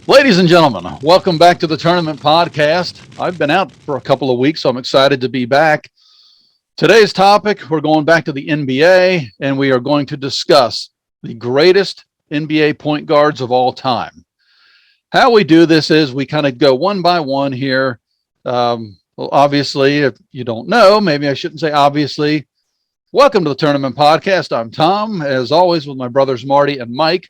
Ladies and gentlemen, welcome back to the Tournament Podcast. I've been out for a couple of weeks, so I'm excited to be back. Today's topic, we're going back to the NBA, and we are going to discuss the greatest NBA point guards of all time. How we do this is we kind of go one by one here. Well, obviously, if you don't know, maybe I shouldn't say obviously. Welcome to the Tournament Podcast. I'm Tom, as always, with my brothers Marty and Mike.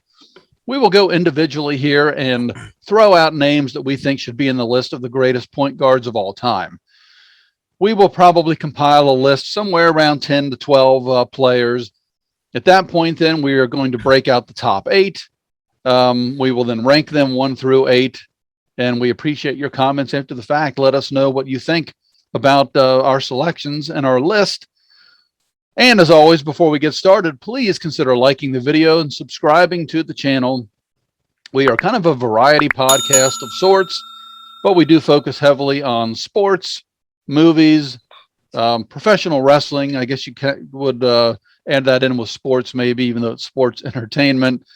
We will go individually here and throw out names that we think should be in the list of the greatest point guards of all time. We will probably compile a list somewhere around 10 to 12 players. At that point, then, we are going to break out the top 8. We will then rank them 1 through 8, and we appreciate your comments after the fact. Let us know what you think about our selections and our list. And as always, before we get started, please consider liking the video and subscribing to the channel. We are kind of a variety podcast of sorts, but we do focus heavily on sports, movies, professional wrestling. I guess you would add that in with sports maybe, even though it's sports entertainment.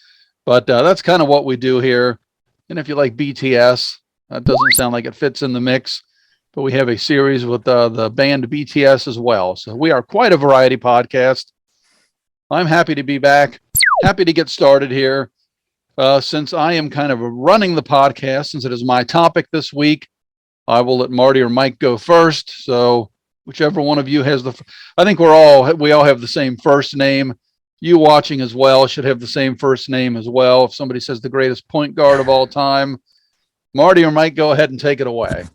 But that's kind of what we do here. And if you like BTS, that doesn't sound like it fits in the mix. But we have a series with the band BTS as well. So we are quite a variety podcast. I'm happy to be back. Happy to get started here. Since I am kind of running the podcast, since it is my topic this week, I will let Marty or Mike go first. So whichever one of you has I think we all have the same first name. You watching as well should have the same first name as well. If somebody says the greatest point guard of all time, Marty or Mike, go ahead and take it away.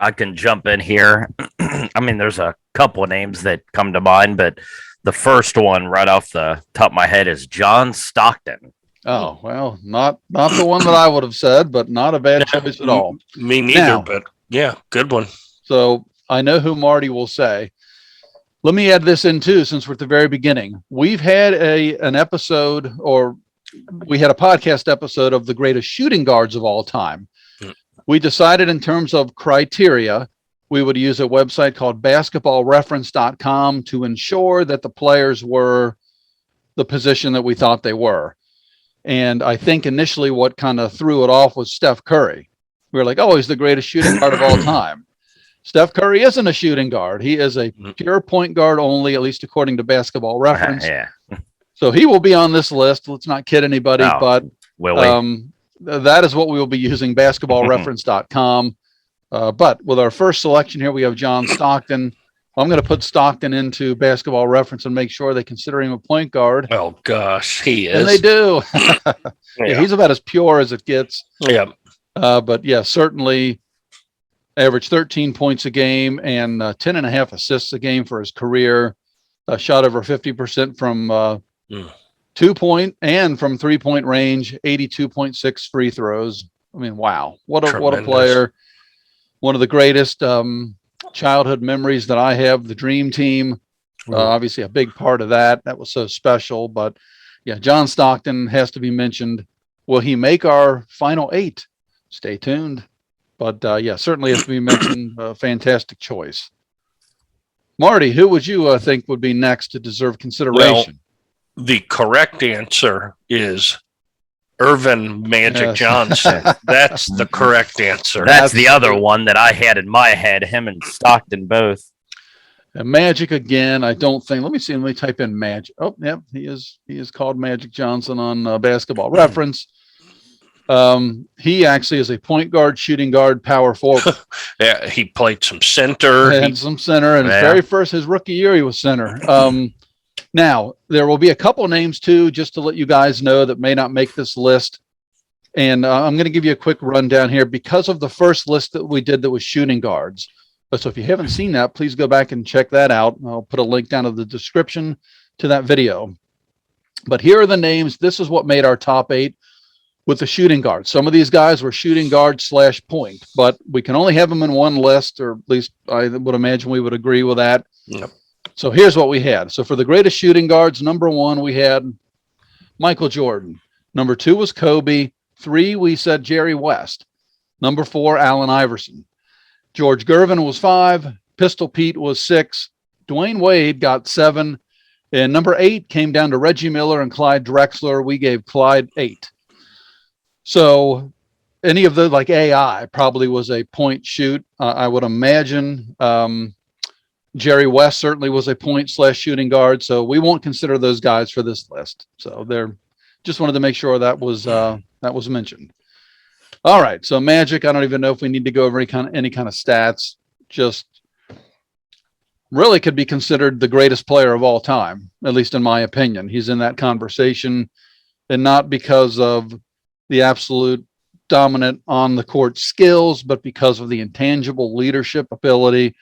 I can jump in here. I mean, there's a couple of names that come to mind, but the first one right off the top of my head is John Stockton. Oh, well, not the one that I would have said, but not a bad choice at all. Me neither, but yeah, good one. So I know who Marty will say. Let me add this in too, since we're at the very beginning. We've had an episode, or we had a podcast episode of the greatest shooting guards of all time. We decided in terms of criteria, we would use a website called basketballreference.com to ensure that the players were the position that we thought they were. And I think initially what kind of threw it off was Steph Curry. We were like, oh, he's the greatest shooting guard of all time. Steph Curry isn't a shooting guard. He is a pure point guard only, at least according to Basketball Reference. Yeah. So he will be on this list. Let's not kid anybody, but will we? That is what we will be using, basketballreference.com. But with our first selection here, we have John Stockton. I'm going to put Stockton into Basketball Reference and make sure they consider him a point guard. Oh, gosh, he is. And they do. Yeah, he's about as pure as it gets. Yeah. But yeah, certainly averaged 13 points a game and 10 and a half assists a game for his career. Shot over 50% from 2-point and from 3-point range, 82.6 free throws. I mean, wow. What a player. One of the greatest childhood memories that I have, the Dream Team. Obviously a big part of that. That was so special. But yeah, John Stockton has to be mentioned. Will he make our final 8? Stay tuned. But yeah, certainly has to be mentioned. A fantastic choice. Marty, who would you think would be next to deserve consideration? Well, the correct answer is Irvin Magic Johnson. That's the correct answer. That's the other one that I had in my head, him and Stockton both. And Magic again, I don't think. Let me type in Magic. Oh, yep, he is called Magic Johnson on Basketball Reference. He actually is a point guard, shooting guard, power forward. Yeah, he played some center. His rookie year, he was center. Now, there will be a couple names, too, just to let you guys know that may not make this list. And I'm going to give you a quick rundown here because of the first list that we did that was shooting guards. So if you haven't seen that, please go back and check that out. I'll put a link down in the description to that video. But here are the names. This is what made our top 8 with the shooting guards. Some of these guys were shooting guard / point, but we can only have them in one list, or at least I would imagine we would agree with that. Yep. So here's what we had. So for the greatest shooting guards, number 1, we had Michael Jordan. Number 2 was Kobe. 3, we said Jerry West. Number 4, Allen Iverson. George Gervin was 5. Pistol Pete was 6. Dwayne Wade got 7. And number 8 came down to Reggie Miller and Clyde Drexler. We gave Clyde 8. So any of the like AI probably was a point shoot. I would imagine Jerry West certainly was a point / shooting guard. So we won't consider those guys for this list. So they're just wanted to make sure that was mentioned. All right. So Magic, I don't even know if we need to go over any kind of stats. Just really could be considered the greatest player of all time, at least in my opinion. He's in that conversation, and not because of the absolute dominant on the court skills, but because of the intangible leadership ability,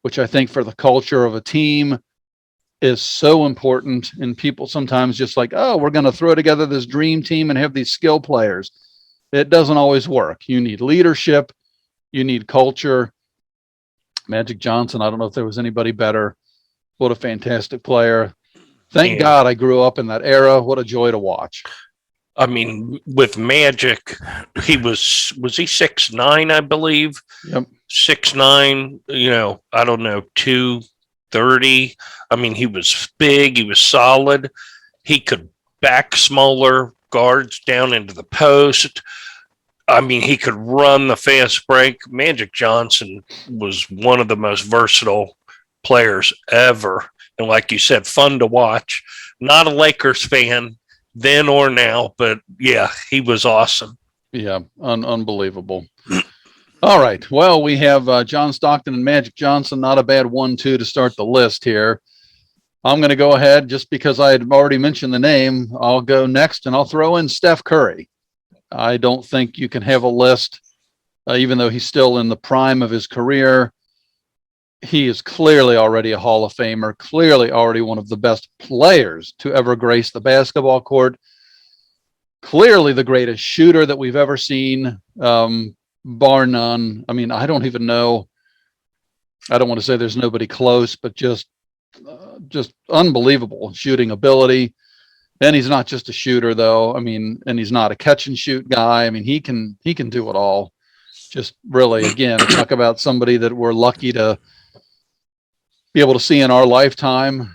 which I think for the culture of a team is so important. And people sometimes just like, oh, we're going to throw together this dream team and have these skill players. It doesn't always work. You need leadership. You need culture. Magic Johnson, I don't know if there was anybody better. What a fantastic player. Thank God I grew up in that era. What a joy to watch. I mean, with Magic, he was he 6'9", I believe? Yep. 6'9", I don't know, 230. I mean, he was big. He was solid. He could back smaller guards down into the post. I mean, he could run the fast break. Magic Johnson was one of the most versatile players ever. And like you said, fun to watch. Not a Lakers fan then or now, but yeah, he was awesome. Yeah, unbelievable. All right. Well, we have John Stockton and Magic Johnson. Not a bad 1-2 to start the list here. I'm going to go ahead just because I had already mentioned the name. I'll go next and I'll throw in Steph Curry. I don't think you can have a list, even though he's still in the prime of his career. He is clearly already a Hall of Famer, clearly already one of the best players to ever grace the basketball court, clearly the greatest shooter that we've ever seen, bar none. I mean, I don't even know. I don't want to say there's nobody close, but just unbelievable shooting ability. And he's not just a shooter, though. I mean, and he's not a catch and shoot guy. I mean, he can do it all. Just really, again, talk about somebody that we're lucky to be able to see in our lifetime.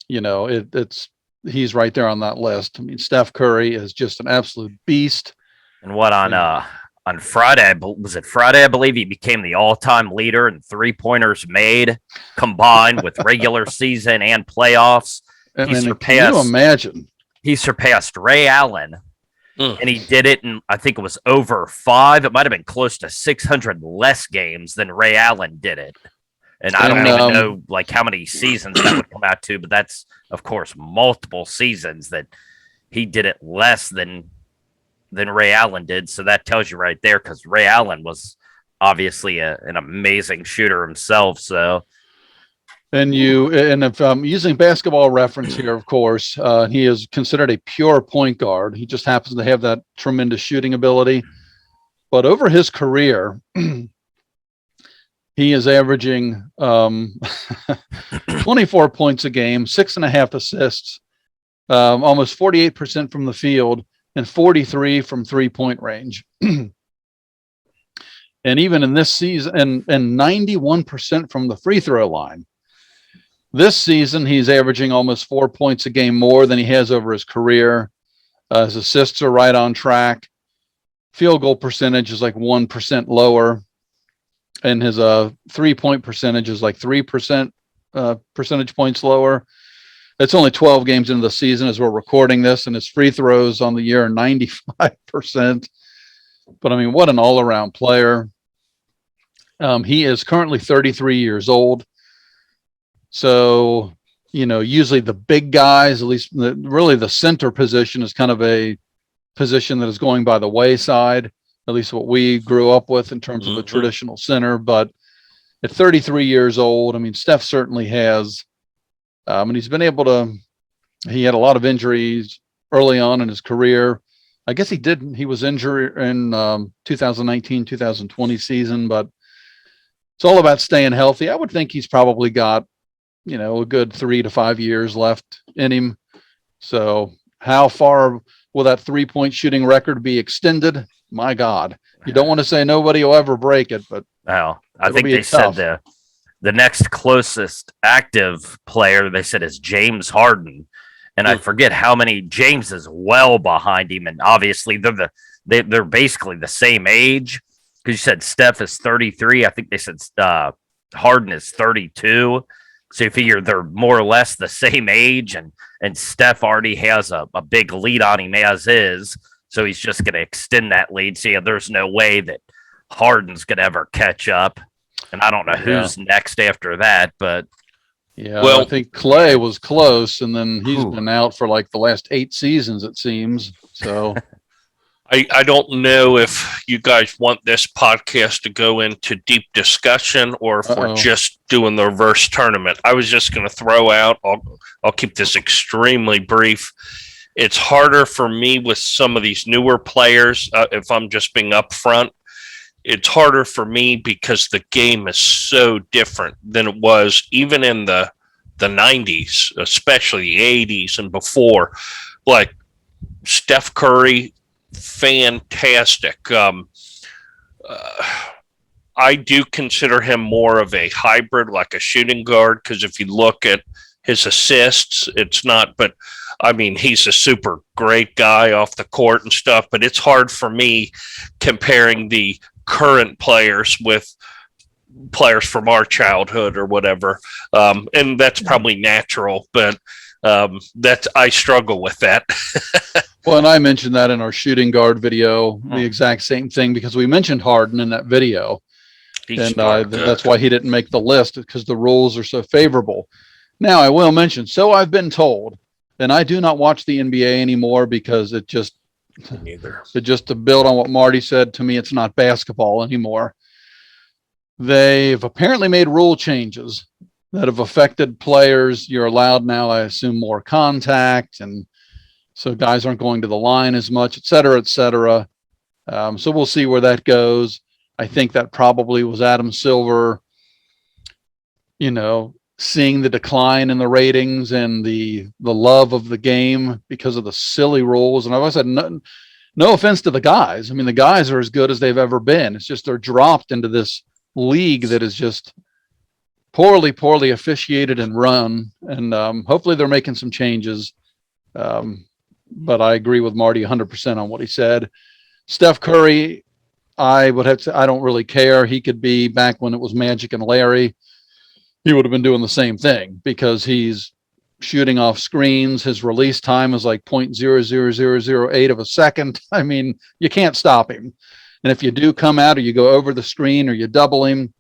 He's right there on that list. I mean, Steph Curry is just an absolute beast. And what on Friday, was it Friday? I believe he became the all-time leader in 3-pointers made combined with regular season and playoffs. Can you imagine? He surpassed Ray Allen, and he did it in, I think it was over 5. It might have been close to 600 less games than Ray Allen did it. And I don't even know like how many seasons that would come out to, but that's, of course, multiple seasons that he did it less than Ray Allen did. So that tells you right there, because Ray Allen was obviously an amazing shooter himself. So. And if I'm using Basketball Reference here, of course, he is considered a pure point guard. He just happens to have that tremendous shooting ability. But over his career, he is averaging 24 points a game, 6.5 assists, almost 48% from the field, and 43 from 3-point range. And even in this season, and 91% from the free throw line. This season, he's averaging almost 4 points a game more than he has over his career. His assists are right on track. Field goal percentage is like 1% lower. And his 3-point percentage is like 3% percentage points lower. It's only 12 games into the season as we're recording this, and his free throws on the year are 95%. But I mean, what an all-around player. He is currently 33 years old. So, usually the big guys, at least really the center position, is kind of a position that is going by the wayside, at least what we grew up with in terms of a traditional center. But at 33 years old, I mean, Steph certainly has, and he's been able to, he had a lot of injuries early on in his career. I guess he was injured in 2019, 2020 season, but it's all about staying healthy. I would think he's probably got, a good 3 to 5 years left in him. So how far will that 3-point shooting record be extended? My God, you don't want to say nobody will ever break it, but I think they said the next closest active player they said is James Harden. And I forget how many. James is well behind him. And obviously they're they're basically the same age. Because you said Steph is 33. I think they said Harden is 32. So you figure they're more or less the same age, and Steph already has a big lead on him as is. So he's just going to extend that lead. So yeah, there's no way that Harden's going to ever catch up. And I don't know who's next after that, but yeah, well, I think Clay was close, and then he's been out for like the last 8 seasons, it seems. So I don't know if you guys want this podcast to go into deep discussion or if we're just doing the reverse tournament. I was just going to throw out, I'll keep this extremely brief. It's harder for me with some of these newer players, if I'm just being upfront. It's harder for me because the game is so different than it was even in the 90s, especially the 80s and before. Like Steph Curry, fantastic. I do consider him more of a hybrid, like a shooting guard, because if you look at his assists, it's not, but I mean, he's a super great guy off the court and stuff, but it's hard for me comparing the current players with players from our childhood or whatever. And that's probably natural, but I struggle with that. Well, and I mentioned that in our shooting guard video, the exact same thing, because we mentioned Harden in that video. That's why he didn't make the list, because the rules are so favorable. Now, I will mention, so I've been told, and I do not watch the NBA anymore because it just, to build on what Marty said, to me, it's not basketball anymore. They've apparently made rule changes that have affected players. You're allowed now, I assume, more contact, and so guys aren't going to the line as much, et cetera, et cetera. So we'll see where that goes. I think that probably was Adam Silver, seeing the decline in the ratings and the love of the game because of the silly rules. And I've always said, no offense to the guys. I mean, the guys are as good as they've ever been. It's just they're dropped into this league that is just poorly officiated and run. And hopefully they're making some changes. But I agree with Marty 100% on what he said. Steph Curry, I would have to, I don't really care. He could be back when it was Magic and Larry. He would have been doing the same thing because he's shooting off screens. His release time is like 0.00008 of a second. I mean, you can't stop him. And if you do come out or you go over the screen or you double him,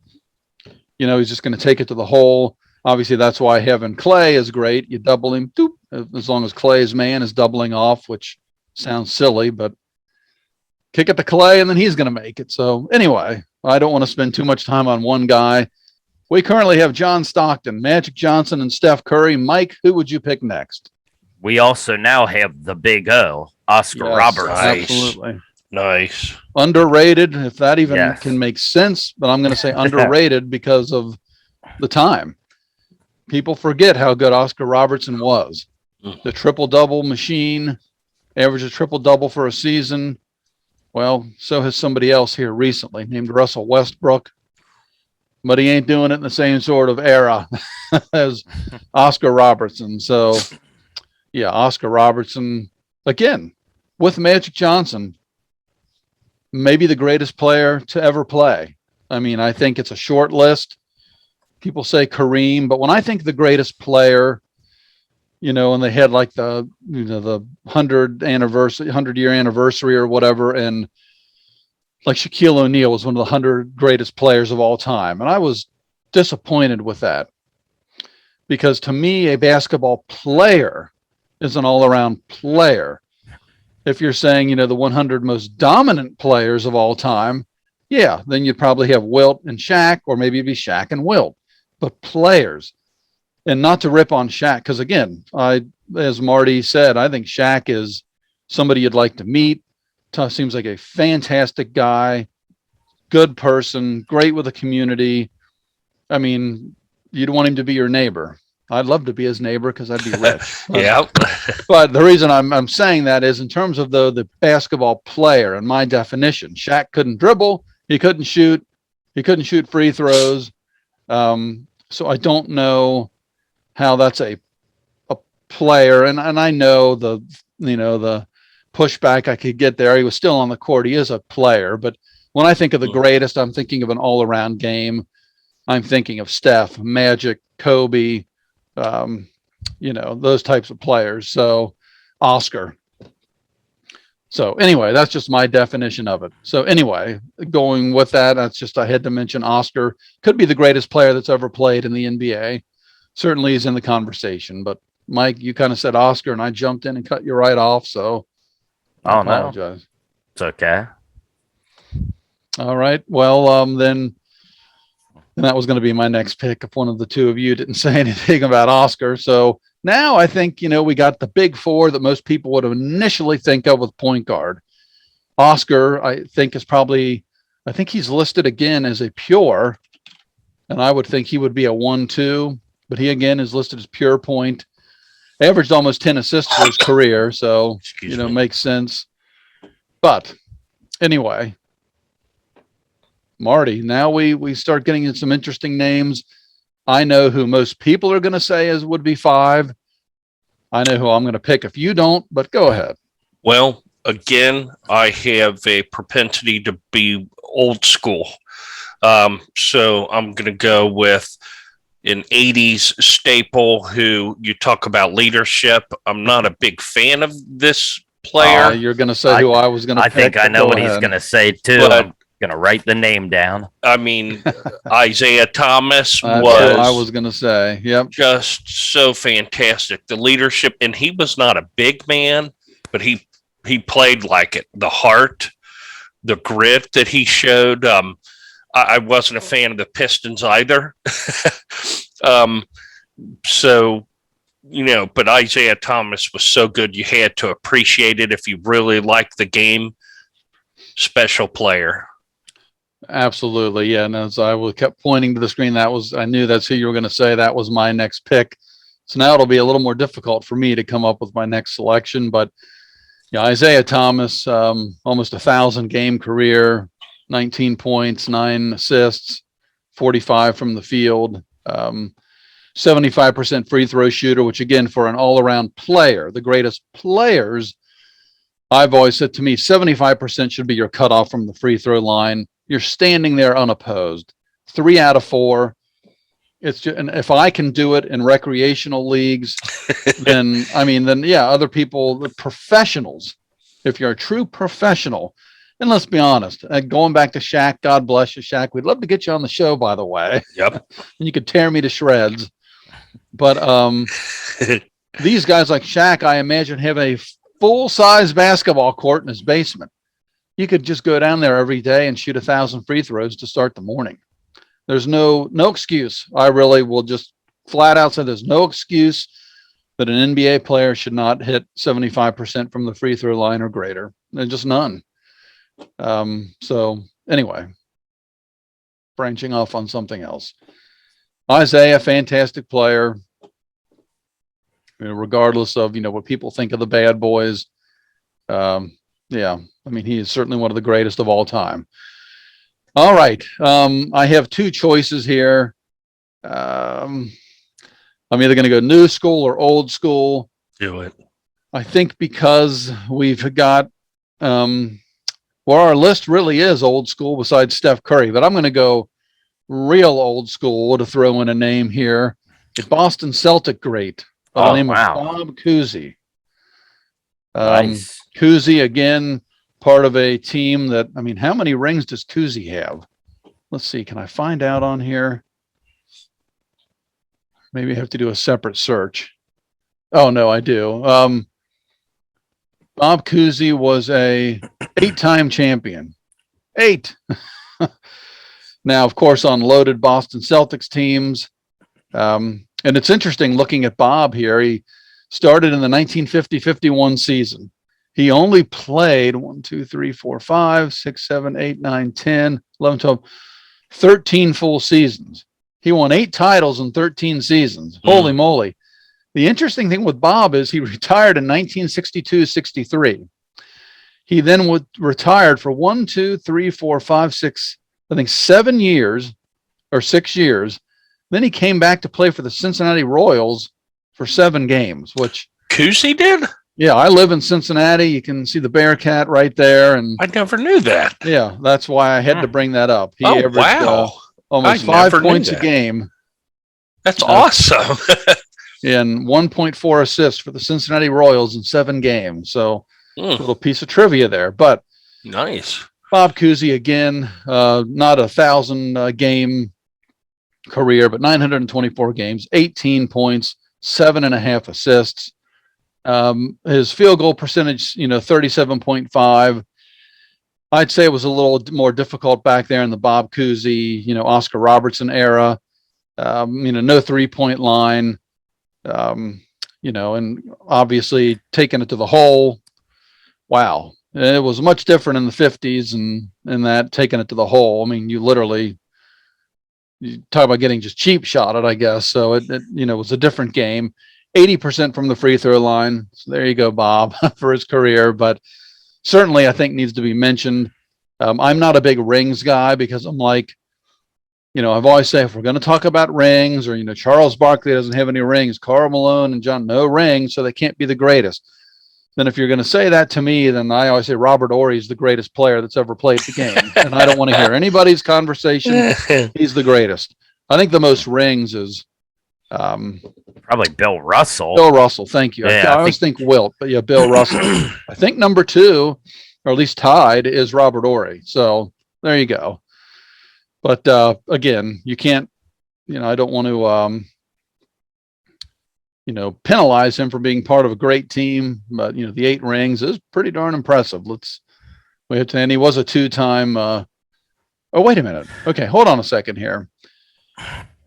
he's just going to take it to the hole. Obviously, that's why having Clay is great. You double him, doop, as long as Clay's man is doubling off, which sounds silly, but kick it to Clay and then he's going to make it. So anyway, I don't want to spend too much time on one guy. We currently have John Stockton, Magic Johnson, and Steph Curry. Mike, who would you pick next? We also now have the Big O, Oscar Robertson. Absolutely. Nice. Underrated, if that even can make sense, but I'm going to say underrated because of the time. People forget how good Oscar Robertson was. The triple-double machine, averaged a triple-double for a season. Well, so has somebody else here recently named Russell Westbrook. But he ain't doing it in the same sort of era as Oscar Robertson. So, yeah, Oscar Robertson, again, with Magic Johnson, maybe the greatest player to ever play. I mean, I think it's a short list. People say Kareem, but when I think the greatest player, and they had like the 100-year anniversary or whatever, and like Shaquille O'Neal was one of the 100 greatest players of all time. And I was disappointed with that because to me, a basketball player is an all-around player. If you're saying, the 100 most dominant players of all time, yeah, then you'd probably have Wilt and Shaq, or maybe it'd be Shaq and Wilt. But players, and not to rip on Shaq, because again, as Marty said, I think Shaq is somebody you'd like to meet. Seems like a fantastic guy, good person, great with the community. I mean, you'd want him to be your neighbor. I'd love to be his neighbor because I'd be rich. Yeah. But the reason I'm saying that is in terms of the basketball player and my definition. Shaq couldn't dribble. He couldn't shoot. He couldn't shoot free throws. So I don't know how that's a player. And I know the pushback I could get there. He was still on the court. He is a player, but when I think of the greatest, I'm thinking of an all-around game. I'm thinking of Steph, Magic, Kobe, those types of players. So Oscar. So anyway, that's just my definition of it. So anyway, going with that, I had to mention Oscar. Could be the greatest player that's ever played in the NBA. Certainly is in the conversation. But Mike, you kind of said Oscar, and I jumped in and cut you right off. So I apologize. No. It's okay. All right. Well, then that was going to be my next pick if one of the two of you didn't say anything about Oscar. So now I think, we got the big four that most people would initially think of with point guard. Oscar, I think he's listed again as a pure, and I would think he would be a 1-2, but he again is listed as pure point. Averaged almost 10 assists for his career. So, makes sense. But anyway, Marty, now we start getting in some interesting names. I know who most people are going to say would be 5. I know who I'm going to pick if you don't, but go ahead. Well, again, I have a propensity to be old school. So I'm going to go with an 80s staple who you talk about leadership. I'm not a big fan of this player. You're going to say who I was going to pick. I think I know what he's going to say, too. But going to write the name down. I mean, Isaiah Thomas I was going to say, yep, just so fantastic. The leadership, and he was not a big man, but he played like it. The heart, the grit that he showed. I wasn't a fan of the Pistons either. But Isaiah Thomas was so good. You had to appreciate it if you really liked the game. Special player. Absolutely. Yeah. And as I kept pointing to the screen, I knew that's who you were going to say. That was my next pick. So now it'll be a little more difficult for me to come up with my next selection, but Isaiah Thomas, almost 1,000 game career, 19 points, 9 assists, 45 from the field, 75% free throw shooter, which again, for an all around player, the greatest players, I've always said, to me, 75% should be your cutoff from the free throw line. You're standing there unopposed. 3 out of 4. It's just, and if I can do it in recreational leagues, then other people, the professionals, if you're a true professional, and let's be honest, going back to Shaq, God bless you, Shaq. We'd love to get you on the show, by the way. Yep. And you could tear me to shreds. But these guys like Shaq, I imagine, have a full-size basketball court in his basement. You could just go down there every day and shoot 1,000 free throws to start the morning. There's no excuse. I really will just flat out say there's no excuse that an NBA player should not hit 75% from the free throw line or greater. There's just none. So anyway, branching off on something else. Isaiah, fantastic player. Regardless of, what people think of the bad boys. He is certainly one of the greatest of all time. All right. I have 2 choices here. I'm either going to go new school or old school. Do it. I think because we've got, our list really is old school besides Steph Curry, but I'm going to go real old school to throw in a name here. A Boston Celtic great by the name of Bob Cousy. Nice. Cousy, again, part of a team that, how many rings does Cousy have? Let's see. Can I find out on here? Maybe I have to do a separate search. Oh, no, I do. Bob Cousy was a 8-time champion. 8. Now, of course, on loaded Boston Celtics teams. And it's interesting looking at Bob here. He started in the 1950-51 season. He only played 1, 2, 3, 4, 5, 6, 7, 8, 9, 10, 11, 12, 13 full seasons. He won 8 titles in 13 seasons. Holy moly. The interesting thing with Bob is he retired in 1962-63. He then retired for 1, 2, 3, 4, 5, 6, I think 7 years or 6 years. Then he came back to play for the Cincinnati Royals for 7 games, which Cousy did? Yeah, I live in Cincinnati. You can see the Bearcat right there, and I never knew that. Yeah, that's why I had to bring that up. He averaged almost 5 points a game. That's awesome. And 1.4 assists for the Cincinnati Royals in 7 games. So a little piece of trivia there. But nice. Bob Cousy, again, not 1,000 game career, but 924 games, 18 points, 7.5 assists. His field goal percentage, 37.5. I'd say it was a little more difficult back there in the Bob Cousy, Oscar Robertson era. No 3-point line, and obviously taking it to the hole. Wow. It was much different in the 50s and that taking it to the hole. I mean, you talk about getting just cheap shot at, I guess. So it was a different game. 80% from the free throw line. So there you go, Bob, for his career. But certainly, I think needs to be mentioned. I'm not a big rings guy because I'm like, I've always said if we're going to talk about rings, or Charles Barkley doesn't have any rings, Karl Malone and John no rings, so they can't be the greatest. Then if you're going to say that to me, then I always say Robert Horry is the greatest player that's ever played the game, and I don't want to hear anybody's conversation. He's the greatest. I think the most rings is. Probably Bill Russell. Bill Russell, thank you. Yeah, I always think Wilt, but yeah, Bill Russell. I think number 2, or at least tied, is Robert Horry. So there you go. But again, you can't, I don't want to, penalize him for being part of a great team. But the 8 rings is pretty darn impressive. And he was a 2-time. Oh, wait a minute. Okay, hold on a second here.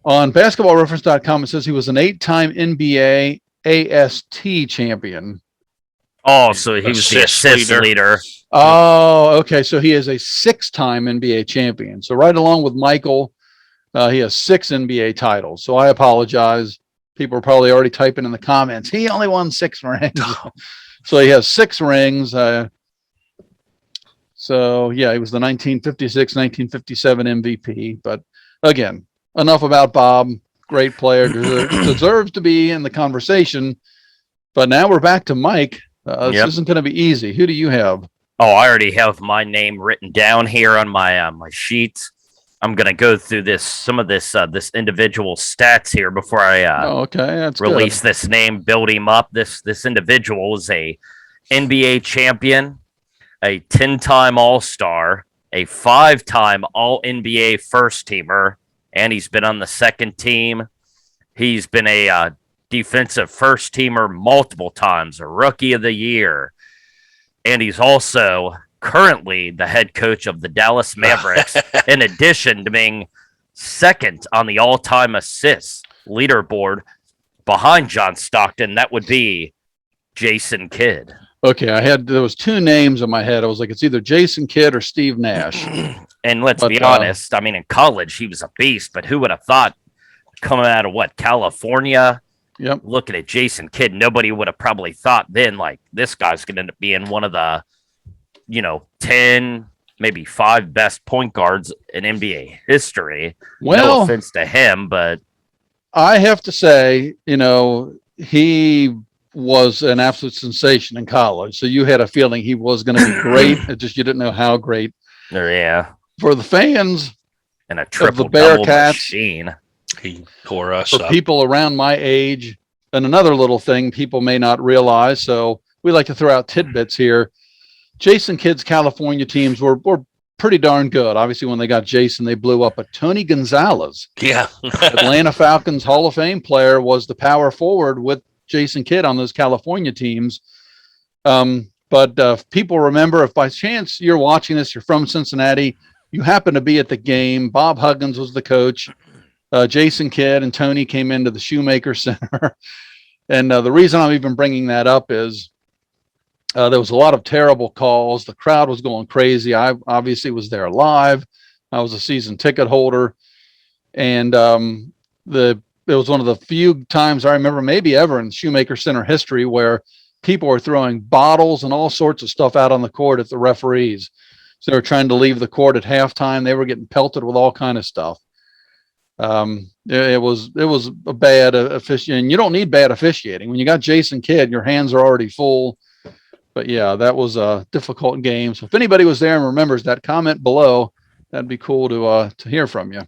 On basketballreference.com, it says he was an 8-time NBA AST champion. Oh, so he was the assist leader. Oh, okay. So he is a 6-time NBA champion. So right along with Michael, he has 6 NBA titles. So I apologize. People are probably already typing in the comments. He only won 6 rings. So he has 6 rings. So yeah, he was the 1956, 1957 MVP. But again, enough about Bob. Great player, deserves to be in the conversation. But now we're back to Mike. This isn't going to be easy. Who do you have? Oh, I already have my name written down here on my my sheets. I'm going to go through some of this individual stats here before I release this name, build him up. This individual is a NBA champion, a 10-time All-Star, a 5-time All-NBA first-teamer, and he's been on the second team. He's been a defensive first-teamer multiple times, a Rookie of the Year, and he's also currently the head coach of the Dallas Mavericks, in addition to being second on the all-time assists leaderboard behind John Stockton. That would be Jason Kidd. Okay, there was 2 names in my head. I was like, it's either Jason Kidd or Steve Nash. And let's be honest, I mean, in college, he was a beast, but who would have thought coming out of California? Yep. Looking at Jason Kidd, nobody would have probably thought then, like, this guy's going to end up being one of the, 10, maybe 5 best point guards in NBA history. Well, no offense to him, but I have to say, he was an absolute sensation in college. So you had a feeling he was going to be great. It just, you didn't know how great. Yeah. For the fans and a triple double machine. He tore us for up. People around my age. And another little thing people may not realize. So we like to throw out tidbits here. Jason Kidd's California teams were pretty darn good. Obviously, when they got Jason, they blew up. But Tony Gonzalez, Atlanta Falcons Hall of Fame player, was the power forward with Jason Kidd on those California teams. But people remember, if by chance you're watching this, you're from Cincinnati, you happen to be at the game. Bob Huggins was the coach. Jason Kidd and Tony came into the Shoemaker Center. And the reason I'm even bringing that up is there was a lot of terrible calls. The crowd was going crazy. I obviously was there live. I was a season ticket holder. And it was one of the few times I remember, maybe ever in Shoemaker Center history, where people were throwing bottles and all sorts of stuff out on the court at the referees. So they were trying to leave the court at halftime. They were getting pelted with all kind of stuff. It was a bad officiating. You don't need bad officiating when you got Jason Kidd. Your hands are already full. But yeah, that was a difficult game. So if anybody was there and remembers that, comment below. That'd be cool to hear from you.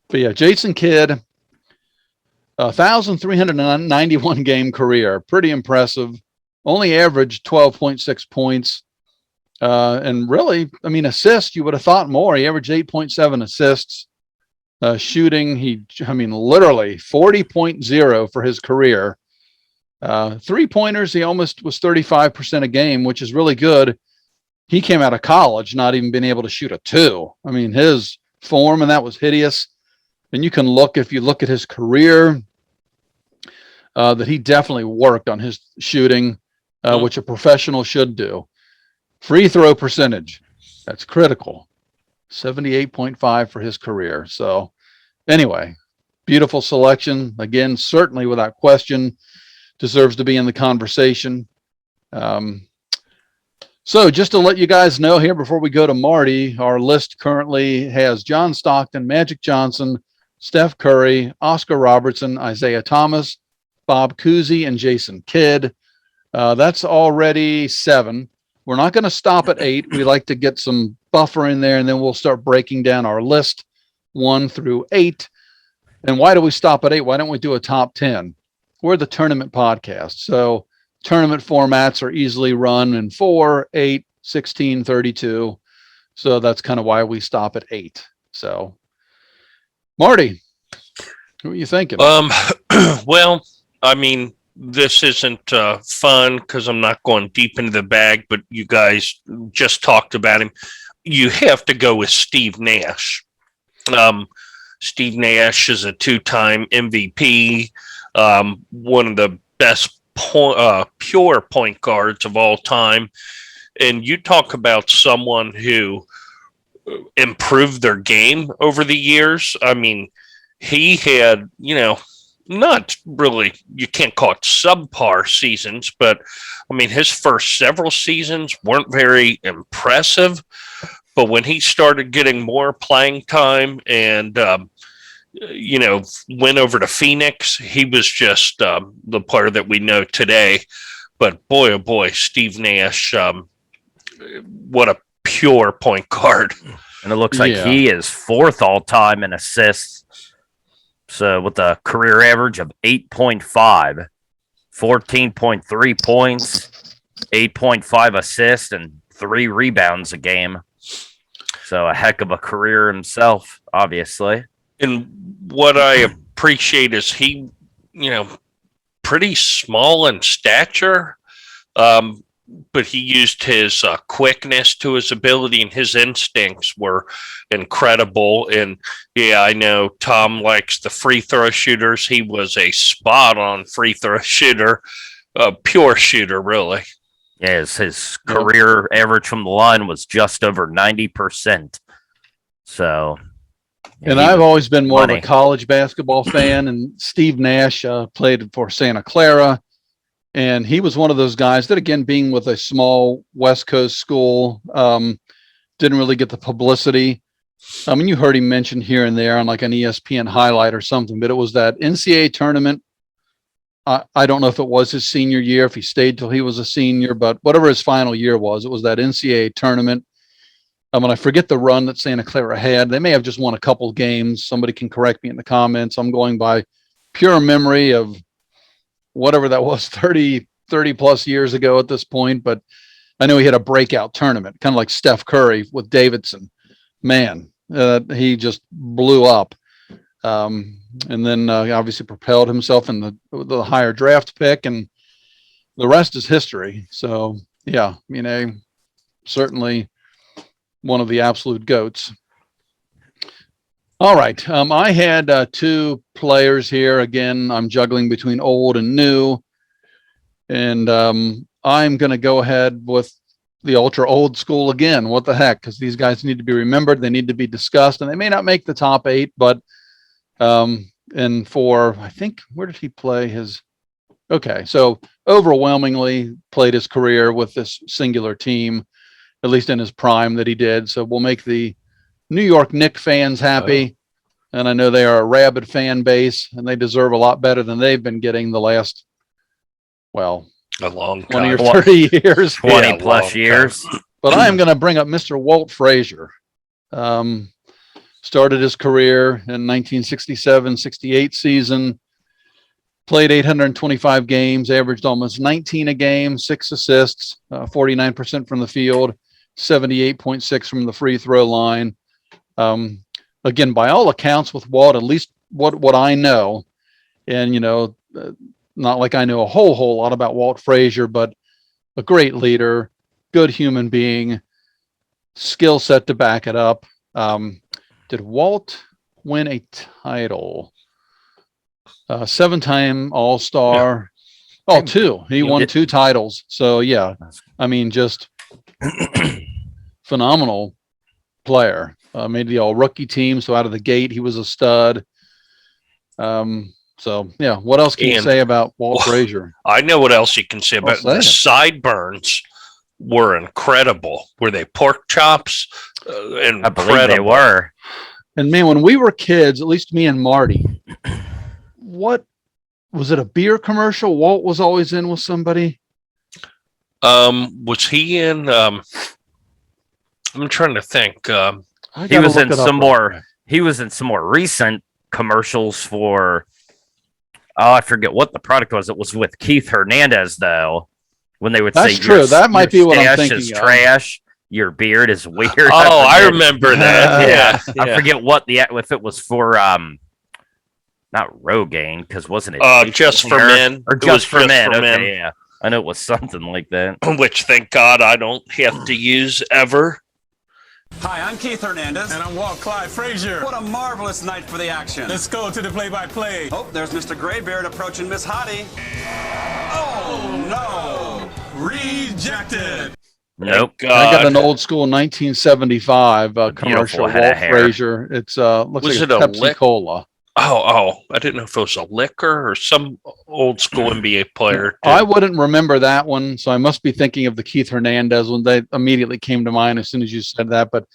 But yeah, Jason Kidd, 1,391 game career, pretty impressive. Only averaged 12.6 points. And really, I mean, assists, you would have thought more. He averaged 8.7 assists. Shooting, literally 40.0 for his career. 3-pointers, he almost was 35% a game, which is really good. He came out of college not even being able to shoot a 2. I mean, his form, and that was hideous. And you can look, if you look at his career, that he definitely worked on his shooting, which a professional should do. Free throw percentage, that's critical. 78.5 for his career. So anyway, beautiful selection. Again, certainly without question, deserves to be in the conversation. So just to let you guys know here before we go to Marty, our list currently has John Stockton, Magic Johnson, Steph Curry, Oscar Robertson, Isaiah Thomas, Bob Cousy, and Jason Kidd. That's already 7. We're not going to stop at 8. We like to get some buffer in there, and then we'll start breaking down our list 1 through 8. And why do we stop at 8? Why don't we do a top 10? We're the tournament podcast. So tournament formats are easily run in 4, 8, 16, 32. So that's kind of why we stop at 8. So, Marty, what are you thinking? Well, I mean, this isn't fun because I'm not going deep into the bag, but you guys just talked about him. You have to go with Steve Nash. Steve Nash is a 2-time MVP, one of the best pure point guards of all time. And you talk about someone who improved their game over the years. I mean, he had, not really, you can't call it subpar seasons, but I mean, his first several seasons weren't very impressive. But when he started getting more playing time and, went over to Phoenix, he was just the player that we know today. But boy, oh boy, Steve Nash, what a pure point guard. And it looks like he is 4th all-time in assists. So with a career average of 8.5, 14.3 points, 8.5 assists, and 3 rebounds a game. So a heck of a career himself, obviously. And what I appreciate is he, pretty small in stature, but he used his quickness to his ability, and his instincts were incredible. And yeah, I know Tom likes the free throw shooters. He was a spot on free throw shooter, a pure shooter, really. Yes, his career average from the line was just over 90%. So, and I've always been more of a college basketball fan, and Steve Nash played for Santa Clara. And he was one of those guys that, again, being with a small West Coast school, didn't really get the publicity. I mean, you heard him mentioned here and there on like an ESPN highlight or something, but it was that NCAA tournament. I don't know if it was his senior year, if he stayed till he was a senior, but whatever his final year was, it was that NCAA tournament. And I forget the run that Santa Clara had. They may have just won a couple of games. Somebody can correct me in the comments. I'm going by pure memory of whatever that was, 30 plus years ago at this point. But I know he had a breakout tournament, kind of like Steph Curry with Davidson. Man, he just blew up. And then obviously propelled himself in the higher draft pick, and the rest is history. So, yeah, certainly one of the absolute GOATs. All right. I had 2 players here. Again, I'm juggling between old and new. And I'm going to go ahead with the ultra old school again. What the heck? Because these guys need to be remembered. They need to be discussed. And they may not make the top 8, but and for, I think, where did he play his? Okay. So overwhelmingly played his career with this singular team, at least in his prime that he did. So we'll make the New York Knicks fans happy. and I know they are a rabid fan base, and they deserve a lot better than they've been getting the last, well, A long 20 time. or 30 years. 20 Yeah, plus long years. But I am going to bring up Mr. Walt Frazier. Started his career in 1967-68 season, played 825 games, averaged almost 19 a game, 6 assists, 49% from the field, 78.6 from the free throw line. Again, by all accounts with Walt, at least what I know, and, not like I know a whole lot about Walt Frazier, but a great leader, good human being, skill set to back it up. Did Walt win a title? 7-time All-Star. Yeah. Oh, 2. He won 2 titles. So, yeah, I mean, just phenomenal player. Made the all-rookie team, so out of the gate, he was a stud. So, yeah, what else can you say about Walt Frazier? I know what else you can say about the sideburns. Were incredible. Were they pork chops? I believe they were. And man, when we were kids, at least me and Marty, what was it? A beer commercial? Walt was always in with somebody. Was he in? I'm trying to think. He was in some more. He was in some more recent commercials for. Oh, I forget what the product was. It was with Keith Hernandez, though. When they would say, "That's true," that might be what I'm thinking. Is trash. Your beard is weird. Oh, I remember that. Yeah. I forget what if it was for not Rogaine, because wasn't it just for men or just for men? Okay, yeah, I know it was something like that. Which, thank God, I don't have to use ever. Hi, I'm Keith Hernandez. And I'm Walt Frazier. What a marvelous night for the action. Let's go to the play-by-play. Oh, there's Mr. Graybeard approaching Miss Hottie. Oh, no. Rejected. Nope. I got an old school 1975 commercial. Walt Frazier. It's looks like a Pepsi Cola. Oh! I didn't know if it was a liquor or some old school NBA player. I wouldn't remember that one, so I must be thinking of the Keith Hernandez one. That immediately came to mind as soon as you said that. But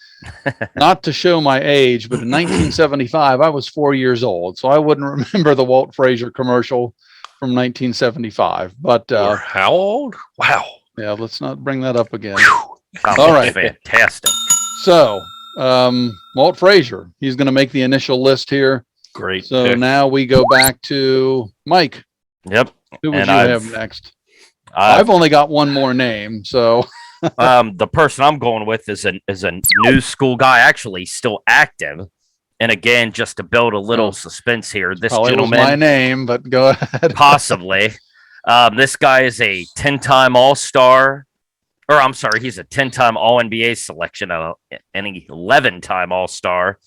not to show my age, but in 1975, I was 4 years old, so I wouldn't remember the Walt Frazier commercial from 1975. But how old? Wow. Yeah, let's not bring that up again. All right, fantastic. So, Walt Frazier, he's going to make the initial list here. Great. So pick. now we go back to Mike. Yep. Who would you have next? I've only got one more name, so the person I'm going with is a new school guy, actually still active. And again, just to build a little suspense here, this gentleman, was my name, but go ahead. Possibly. This guy is a 10-time All-Star, or I'm sorry, he's a 10-time All-NBA selection and an 11-time All-Star.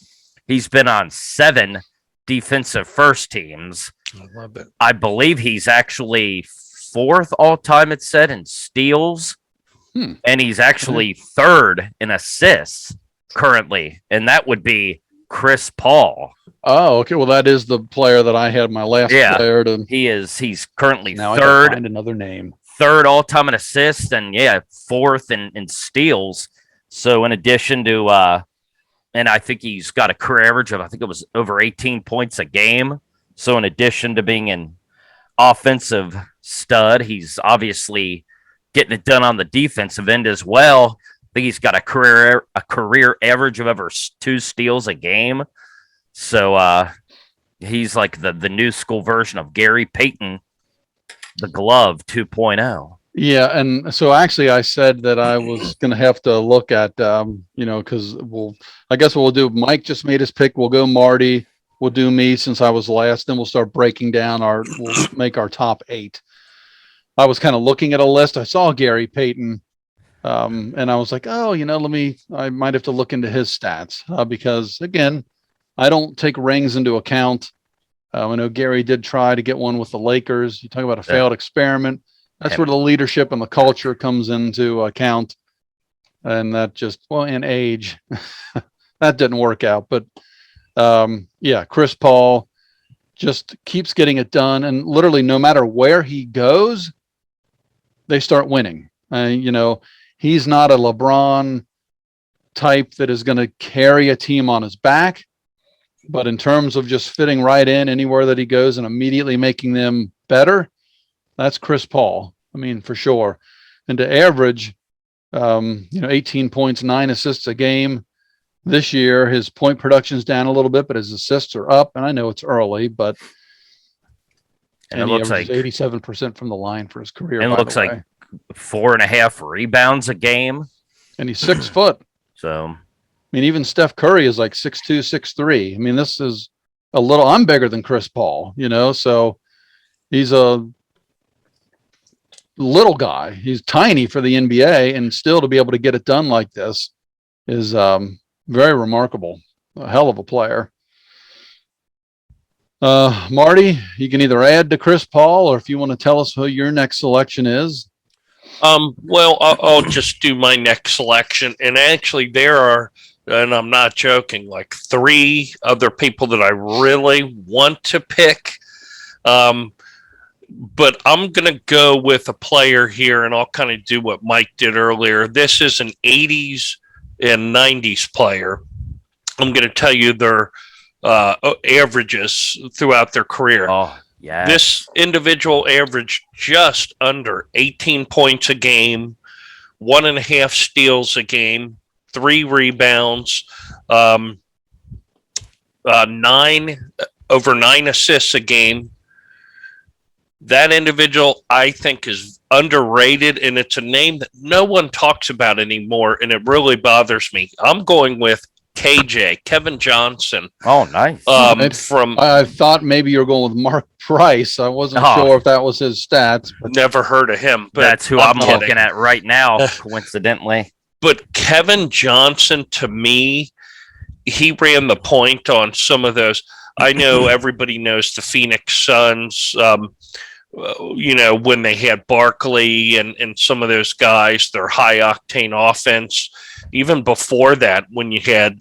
He's been on 7 defensive first teams. I love it. I believe he's actually 4th all-time, it said, in steals. And he's actually 3rd in assists currently, and that would be Chris Paul. Oh, okay. Well, that is the player that I had my last player to. He's currently now 3rd. I find another name. 3rd all-time in assists, and 4th in steals. So in addition to and I think he's got a career average of, I think it was over 18 points a game. So in addition to being an offensive stud, he's obviously getting it done on the defensive end as well. I think he's got a career average of over 2 steals a game. So he's like the new school version of Gary Payton, the glove 2.0. Yeah, and so actually I said that I was going to have to look at, because I guess what we'll do, Mike just made his pick. We'll go Marty. We'll do me since I was last. Then we'll start breaking down we'll make our top 8. I was kind of looking at a list. I saw Gary Payton, and I was like, oh, I might have to look into his stats because, again, I don't take rings into account. I know Gary did try to get one with the Lakers. You talk about a failed experiment. That's where the leadership and the culture comes into account. And that and age, that didn't work out. But Chris Paul just keeps getting it done. And literally no matter where he goes, they start winning. He's not a LeBron type that is going to carry a team on his back, But in terms of just fitting right in anywhere that he goes and immediately making them better, that's Chris Paul. I mean, for sure. And to average, 18 points, 9 assists a game this year, his point production's down a little bit, but his assists are up. And I know it's early, but and it looks like 87% from the line for his career. And it looks like 4.5 rebounds a game. And he's 6 foot. So, I mean, even Steph Curry is like 6'2", 6'3". I mean, this is I'm bigger than Chris Paul, so he's a little guy. He's tiny for the NBA, and still to be able to get it done like this is very remarkable. A hell of a player. Marty, you can either add to Chris Paul, or if you want to tell us who your next selection is. Well, I'll just do my next selection. And actually there are, and I'm not joking, like 3 other people that I really want to pick. But I'm going to go with a player here, and I'll kind of do what Mike did earlier. This is an 80s and 90s player. I'm going to tell you their averages throughout their career. oh, yeah. This individual averaged just under 18 points a game, 1.5 steals a game, 3 rebounds, 9 assists a game. That individual, I think, is underrated, and it's a name that no one talks about anymore, and it really bothers me. I'm going with KJ, Kevin Johnson. Oh, nice. I thought maybe you were going with Mark Price. I wasn't sure if that was his stats. But never heard of him. But that's who I'm looking at right now, coincidentally. But Kevin Johnson, to me, he ran the point on some of those. I know everybody knows the Phoenix Suns, when they had Barkley and some of those guys, their high-octane offense. Even before that, when you had,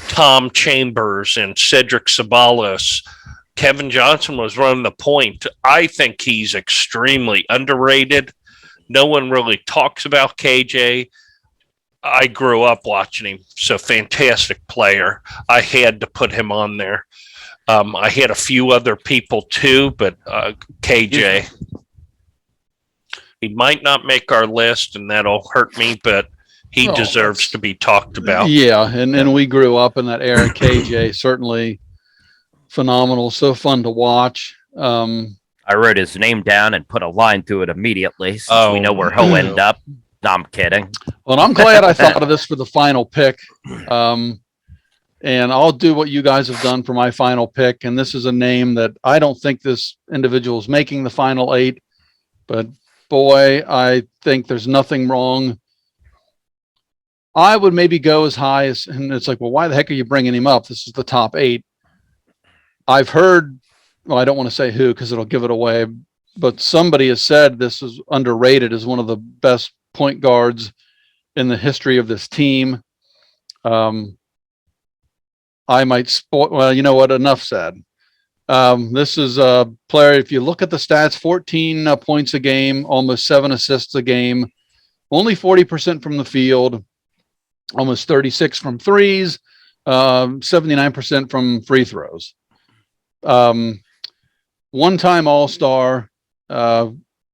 Tom Chambers and Cedric Ceballos, Kevin Johnson was running the point. I think he's extremely underrated. No one really talks about KJ. I grew up watching him, so fantastic player. I had to put him on there. I had a few other people too, but KJ, he might not make our list, and that'll hurt me, but he deserves to be talked about. Yeah, and we grew up in that era. KJ, certainly phenomenal, so fun to watch. I wrote his name down and put a line through it immediately, since we know where he'll end up. No, I'm kidding. Well, I'm glad I thought of this for the final pick. And I'll do what you guys have done for my final pick. And this is a name that I don't think this individual is making the final 8, but boy, I think there's nothing wrong. I would maybe go as high as, and it's like, well, why the heck are you bringing him up? This is the top 8. I've heard, well, I don't want to say who, because it'll give it away, but somebody has said this is underrated as one of the best point guards in the history of this team. I might spoil. Well, you know what? Enough said. This is a player. If you look at the stats, 14 points a game, almost 7 assists a game, only 40% from the field, almost 36 from threes, 79% from free throws. One-time All-Star.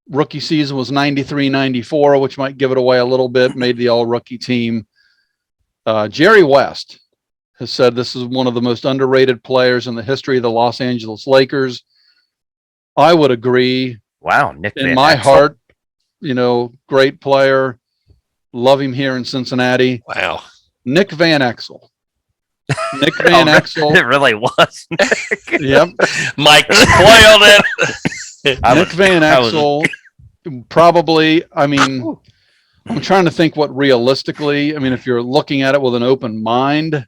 Rookie season was 93-94, which might give it away a little bit. Made the All-Rookie team. Jerry West has said this is one of the most underrated players in the history of the Los Angeles Lakers. I would agree. Wow, Nick in Van my Exel. heart, great player. Love him here in Cincinnati. Wow. Nick Van Exel. Nick Van Exel. It really was. Yep. Mike spoiled it. Nick Van Exel, probably, I'm trying to think what realistically, if you're looking at it with an open mind,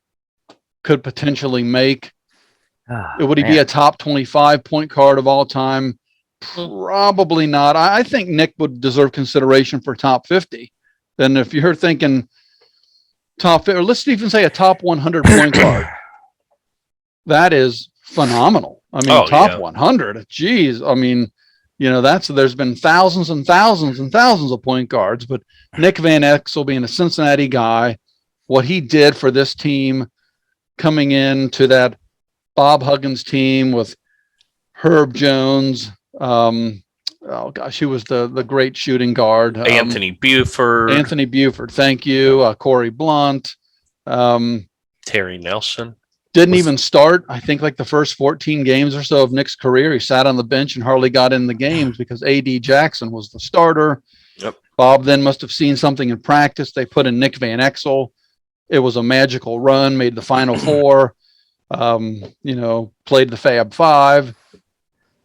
could potentially make. Would he be a top 25 point guard of all time? Probably not. I think Nick would deserve consideration for top 50. Then if you're thinking top 50, or let's even say a top 100 point guard, that is phenomenal. Top 100. Geez. There's been thousands and thousands and thousands of point guards, but Nick Van Exel being a Cincinnati guy, what he did for this team coming into that Bob Huggins' team with Herb Jones. Oh gosh, he was the great shooting guard. Anthony Buford. Thank you. Corey Blunt. Terry Nelson. Didn't even start, I think, like the first 14 games or so of Nick's career. He sat on the bench and hardly got in the games because A.D. Jackson was the starter. Yep. Bob then must have seen something in practice. They put in Nick Van Exel. It was a magical run, made the Final Four, played the Fab Five.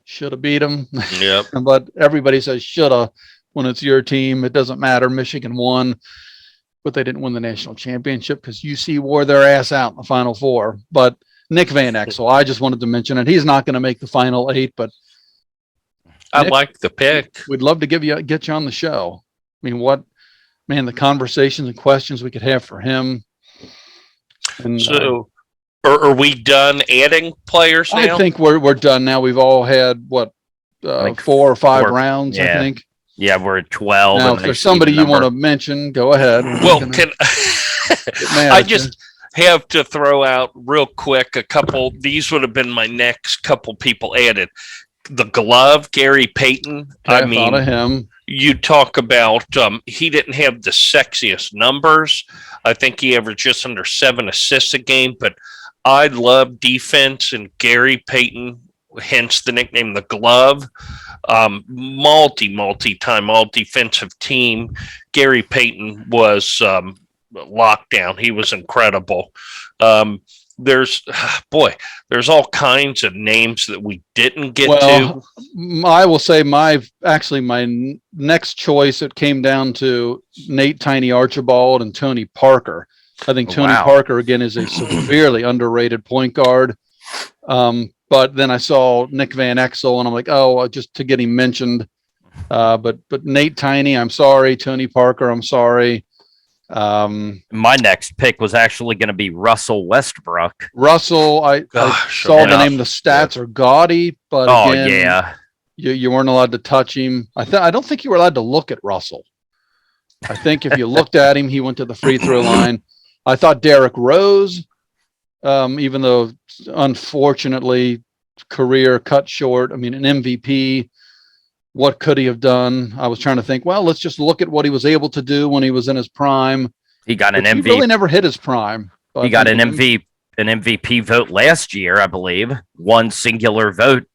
Should have beat them. Yep. But everybody says shoulda when it's your team. It doesn't matter. Michigan won, but they didn't win the national championship because UC wore their ass out in the Final Four. But Nick Van Exel, I just wanted to mention it. He's not going to make the Final Eight, but I Nick, like the pick. We'd love to get you on the show. I mean, the conversations and questions we could have for him. And, so, are we done adding players now? I think we're done now. We've all had like 4 or 5 rounds, yeah. I think. Yeah, we're at 12. Now, if there's somebody you want to mention, go ahead. Well, I just have to throw out real quick a couple. These would have been my next couple people added. The glove, Gary Payton. I thought of him. You talk about he didn't have the sexiest numbers. I think he averaged just under 7 assists a game, but I love defense, and Gary Payton, hence the nickname the glove. Multi-time all-defensive team. Gary Payton was lockdown. He was incredible. There's all kinds of names that we didn't get to. I will say my next choice, it came down to Nate Tiny Archibald and Tony Parker. I think Tony Parker, again, is a severely underrated point guard. But then I saw Nick Van Exel, and I'm like, just to get him mentioned. But Nate Tiny, I'm sorry. Tony Parker, I'm sorry. My next pick was actually going to be Russell Westbrook. Russell, I saw the name. The stats are gaudy, but again, you weren't allowed to touch him. I don't think you were allowed to look at Russell. I think if you looked at him, he went to the free throw line. I thought Derrick Rose, even though unfortunately career cut short. I mean, an MVP. What could he have done? I was trying to think, well, let's just look at what he was able to do when he was in his prime. He got an MVP. He really never hit his prime. He got an MVP vote last year, I believe. One singular vote.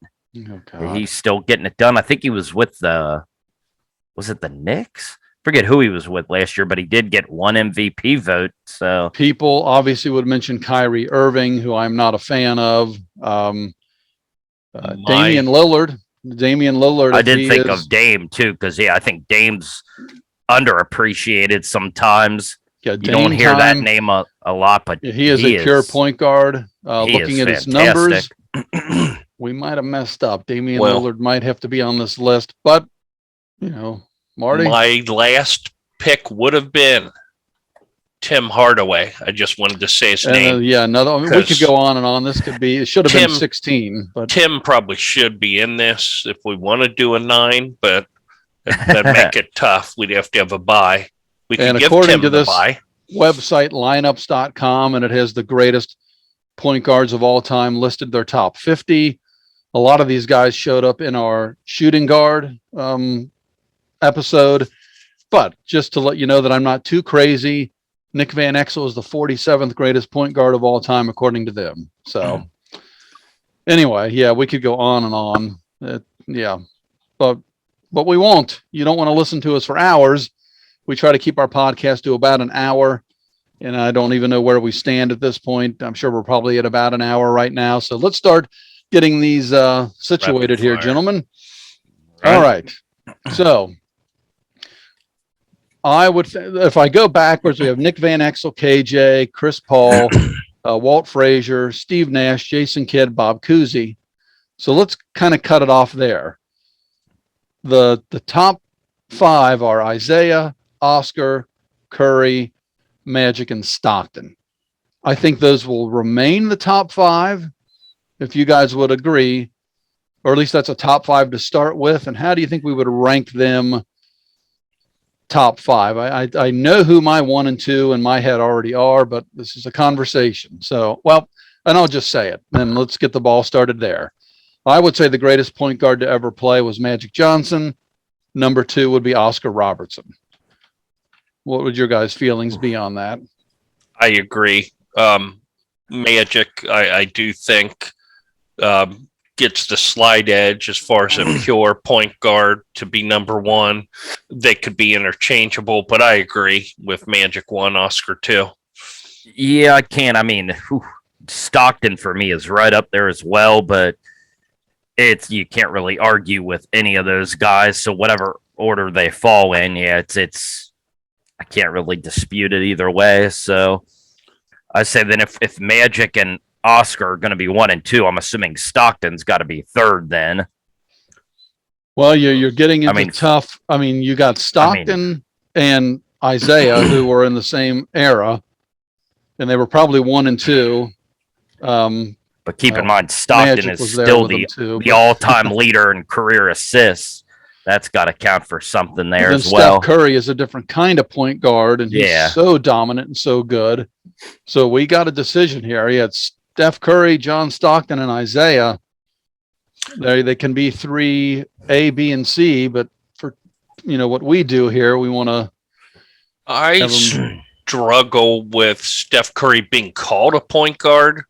Oh, he's still getting it done. I think he was with was it the Knicks? Forget who he was with last year, but he did get one MVP vote. So people obviously would mention Kyrie Irving, who I'm not a fan of. Damian Lillard. I did think of Dame too, because I think Dame's underappreciated sometimes. Yeah, you don't hear that name a lot, but he is a pure point guard. Looking at his numbers, we might have messed up. Damian Lillard might have to be on this list, but Marty. My last pick would have been Tim Hardaway. I just wanted to say his name. We could go on and on. It should have been 16. But Tim probably should be in this if we want to do a 9, but that'd make it tough. We'd have to have a bye. We can give according Tim to this bye. website, lineups.com, and it has the greatest point guards of all time listed, their top 50. A lot of these guys showed up in our shooting guard episode. But just to let you know that I'm not too crazy, Nick Van Exel is the 47th greatest point guard of all time, according to them. So anyway, we could go on and on. But we won't. You don't want to listen to us for hours. We try to keep our podcast to about an hour, and I don't even know where we stand at this point. I'm sure we're probably at about an hour right now. So let's start getting these situated here, gentlemen. All right. So I would, if I go backwards, we have Nick Van Exel, KJ, Chris Paul, Walt Frazier, Steve Nash, Jason Kidd, Bob Cousy. So let's kind of cut it off there. The top 5 are Isaiah, Oscar, Curry, Magic, and Stockton. I think those will remain the top 5, if you guys would agree, or at least that's a top 5 to start with. And how do you think we would rank them top 5? I know who my 1 and 2 in my head already are, but this is a conversation. So, and I'll just say it, and let's get the ball started there. I would say the greatest point guard to ever play was Magic Johnson. Number 2 would be Oscar Robertson. What would your guys' feelings be on that? I agree. Magic, I do think, gets the slight edge as far as a pure point guard to be number 1. They could be interchangeable, but I agree with Magic 1, Oscar 2. Yeah, I can. I mean, Stockton for me is right up there as well, but you can't really argue with any of those guys. So whatever order they fall in, yeah, it's I can't really dispute it either way. So I say then if Magic and Oscar are going to be 1 and 2, I'm assuming Stockton's got to be 3rd then. Well, you're getting into tough. I mean, you got Stockton and Isaiah who were in the same era, and they were probably 1 and 2. But keep in mind, Stockton is still the all-time leader in career assists. That's got to count for something there as well. Steph Curry is a different kind of point guard, and he's so dominant and so good. So we got a decision here. You had Steph Curry, John Stockton, and Isaiah. They can be 3 A, B, and C, but for what we do here, we want to. I struggle with Steph Curry being called a point guard,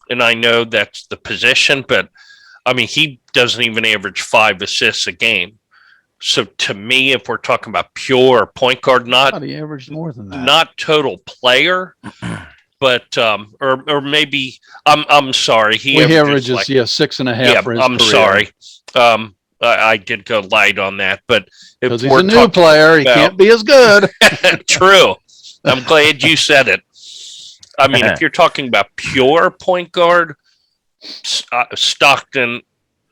and I know that's the position, but I mean he doesn't even average 5 assists a game. So to me, if we're talking about pure point guard, he averaged more than that. Not total player, but or maybe I'm sorry, he averages 6.5. Yeah, for his I'm career. sorry. I did go light on that, but because he's a new player, he can't be as good. True. I'm glad you said it. I mean, if you're talking about pure point guard, Stockton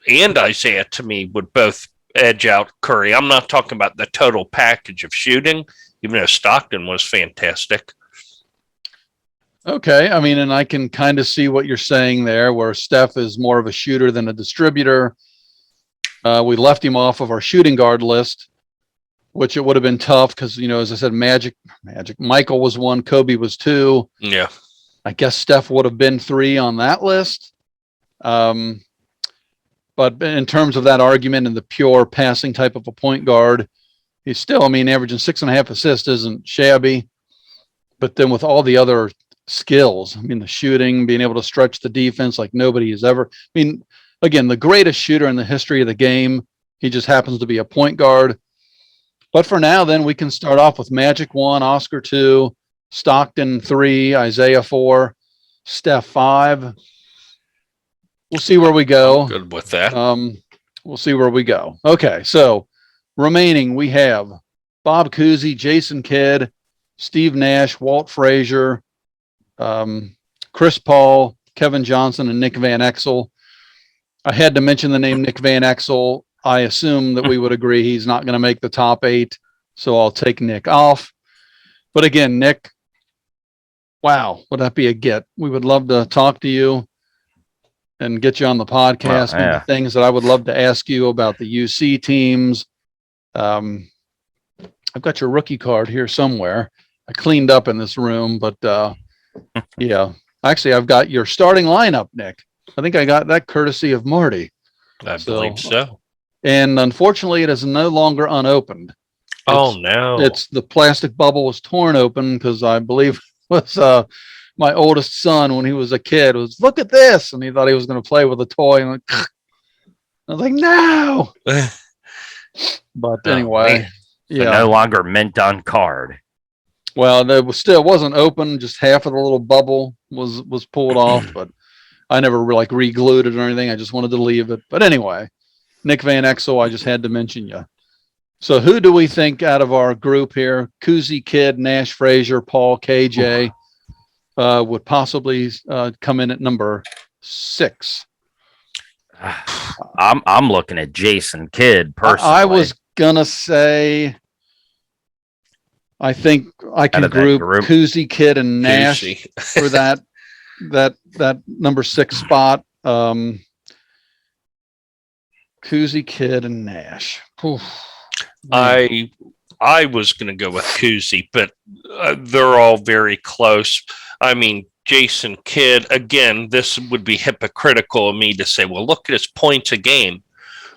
and Isaiah to me would both edge out Curry. I'm not talking about the total package of shooting, even though Stockton was fantastic. Okay. I mean, and I can kind of see what you're saying there, where Steph is more of a shooter than a distributor. We left him off of our shooting guard list, which it would have been tough because, as I said, Magic, Michael was 1, Kobe was 2. Yeah. I guess Steph would have been 3 on that list. But in terms of that argument and the pure passing type of a point guard, he's still, averaging 6.5 assists isn't shabby. But then with all the other skills, the shooting, being able to stretch the defense like nobody has ever. Again, the greatest shooter in the history of the game. He just happens to be a point guard. But for now, then we can start off with Magic 1, Oscar 2, Stockton 3, Isaiah 4, Steph 5. We'll see where we go. I'm good with that. We'll see where we go. Okay, so remaining we have Bob Cousy, Jason Kidd, Steve Nash, Walt Frazier, Chris Paul, Kevin Johnson, and Nick Van Exel. I had to mention the name Nick Van Exel. I assume that we would agree he's not going to make the top 8, so I'll take Nick off. But again, Nick, wow, would that be a get? We would love to talk to you and get you on the podcast. Well, yeah. Things that I would love to ask you about the UC teams. I've got your rookie card here somewhere. I cleaned up in this room, but yeah, actually I've got your starting lineup, Nick. I think I got that courtesy of Marty. I believe so. And unfortunately it is no longer unopened. No. It's the plastic bubble was torn open because I believe it was my oldest son, when he was a kid, was, look at this. And he thought he was going to play with a toy. And I was like, no. But anyway, so no longer mint on card. Well, there was still wasn't open. Just half of the little bubble was pulled off, but I never re-glued it or anything. I just wanted to leave it. But anyway, Nick Van Exel, I just had to mention you. So who do we think out of our group here? Cousy, Kidd, Nash, Frazier, Paul, KJ would possibly come in at number 6. I'm looking at Jason Kidd personally. I was gonna say, I think I can group Cousy, Kidd, and Nash for that number 6 spot. Cousy, Kidd, and Nash. Oof. I was going to go with Cousy, but they're all very close. Jason Kidd, again, this would be hypocritical of me to say, well, look at his points a game.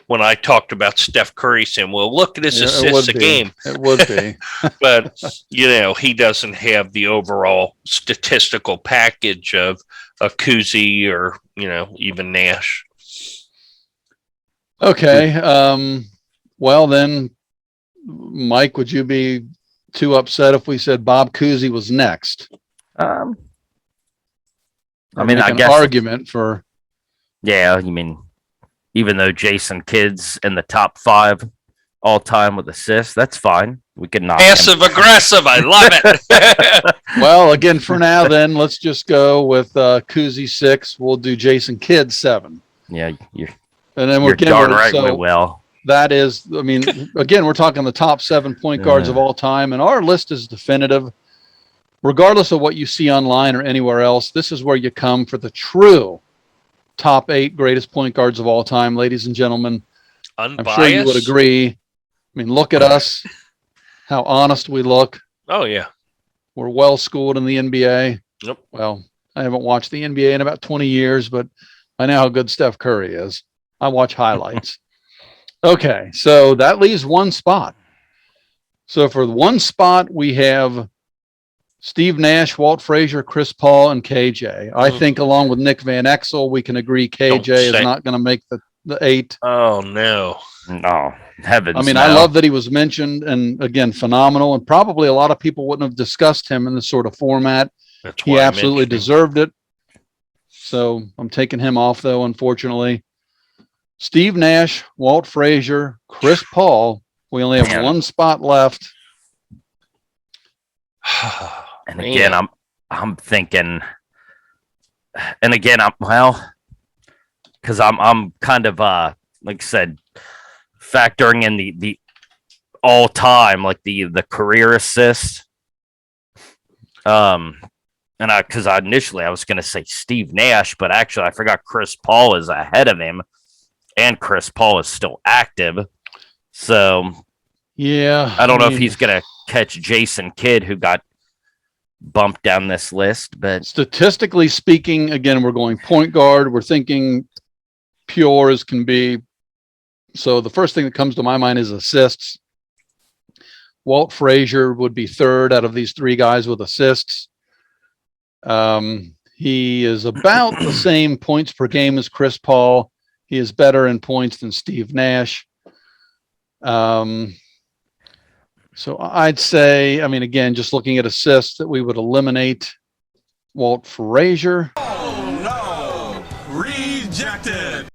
When I talked about Steph Curry saying, well, look at his assists a game. It would be. But, he doesn't have the overall statistical package of a Cousy or, even Nash. Okay. Well, then, Mike, would you be too upset if we said Bob Cousy was next? I mean, I an guess argument for. Yeah, you mean even though Jason Kidd's in the top 5 all time with assists, that's fine. We could knock passive aggressive. I love it. Well, again, for now, then let's just go with Cousy 6. We'll do Jason Kidd 7. Yeah, and then you're darn right we will. That is, I mean, again, we're talking the top 7 point guards of all time, and our list is definitive. Regardless of what you see online or anywhere else, this is where you come for the true top 8 greatest point guards of all time, ladies and gentlemen. Unbiased? I'm sure you would agree. I mean, look at us, how honest we look. Oh, yeah. We're well schooled in the NBA. Yep. Well, I haven't watched the NBA in about 20 years, but I know how good Steph Curry is. I watch highlights. Okay, so that leaves one spot. So for one spot, we have Steve Nash, Walt Frazier, Chris Paul, and KJ. I think along with Nick Van Exel, we can agree KJ is not going to make the 8. Oh, no. No, heavens. I mean, no. I love that he was mentioned, and again, phenomenal. And probably a lot of people wouldn't have discussed him in this sort of format. He absolutely deserved it. So I'm taking him off, though, unfortunately. Steve Nash, Walt Frazier, Chris Paul. We only have one spot left. And again, I'm thinking, and again, because I'm kind of like I said, factoring in the all time, like the career assist. And because initially I was going to say Steve Nash, but actually I forgot Chris Paul is ahead of him, and Chris Paul is still active. So yeah, I don't know if he's going to catch Jason Kidd, who got bumped down this list, but statistically speaking, again, we're going point guard. We're thinking pure as can be. So the first thing that comes to my mind is assists. Walt Frazier would be 3rd out of these 3 guys with assists. He is about the same points per game as Chris Paul. He is better in points than Steve Nash. So I'd say, I mean, again, just looking at assists, that we would eliminate Walt Frazier. Oh, no. Rejected.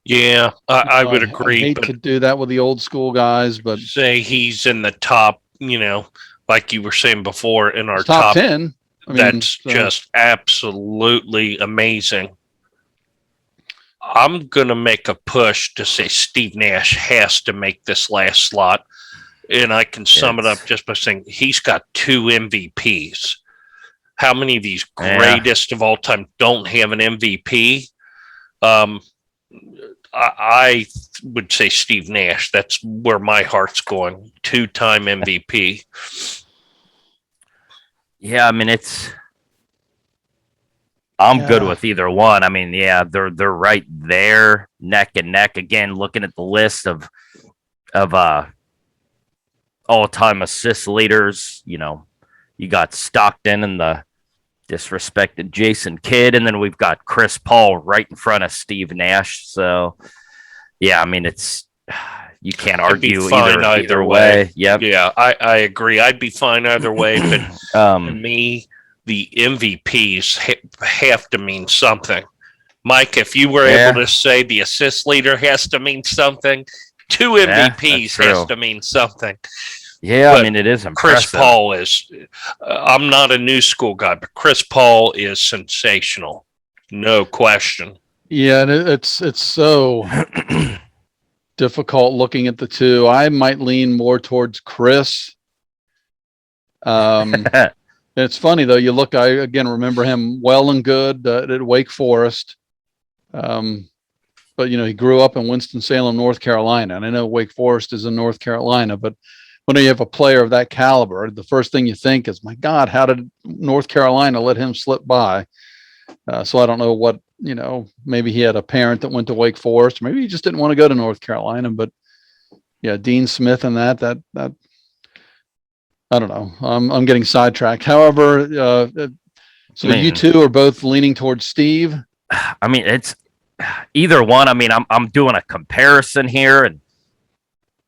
Yeah, I would agree. I hate to do that with the old school guys, but say he's in the top, like you were saying before, in our top 10. I mean, that's just absolutely amazing. I'm going to make a push to say Steve Nash has to make this last slot. And I can sum it up just by saying he's got 2 MVPs. How many of these greatest of all time don't have an MVP? I would say Steve Nash. That's where my heart's going. 2-time MVP. Yeah, I mean, I'm good with either one. I mean, yeah, they're right there, neck and neck. Again, looking at the list of all-time assist leaders, you got Stockton and the disrespected Jason Kidd, and then we've got Chris Paul right in front of Steve Nash. So, yeah, I mean, you can't argue either way. Yep. Yeah, I agree. I'd be fine either way, but to me, the MVPs have to mean something. Mike, if you were able to say the assist leader has to mean something, 2 MVPs has to mean something. Yeah, but I mean, it is impressive. Chris Paul is, I'm not a new school guy, but Chris Paul is sensational. No question. Yeah, and it's so difficult looking at the 2. I might lean more towards Chris. It's funny, though. You look, I again remember him well and good at Wake Forest. But, he grew up in Winston-Salem, North Carolina. And I know Wake Forest is in North Carolina, but when you have a player of that caliber, the first thing you think is, my God, how did North Carolina let him slip by? So I don't know what, maybe he had a parent that went to Wake Forest. Maybe he just didn't want to go to North Carolina, but yeah, Dean Smith and that I don't know. I'm getting sidetracked. However, so you two are both leaning towards Steve. I mean, it's either one. I mean, I'm doing a comparison here, and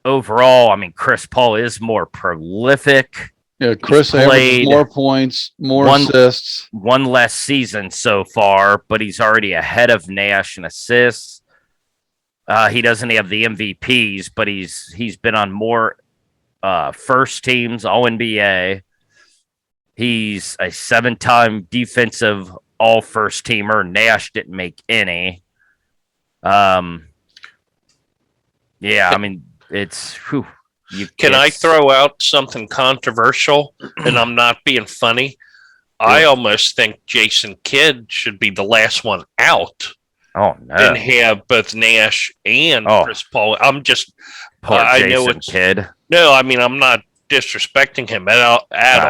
overall, I mean, Chris Paul is more prolific. Yeah, Chris averages more points, more assists. One less season so far, but he's already ahead of Nash in assists. He doesn't have the MVPs, but he's been on more first teams, All NBA. He's a 7-time defensive all first teamer. Nash didn't make any. Yeah, I mean, it's whew, Can I throw out something controversial? And I'm not being funny. I almost think Jason Kidd should be the last one out. Oh no! And have both Nash and Chris Paul. I'm just. I know it's Kidd. No, I mean I'm not disrespecting him at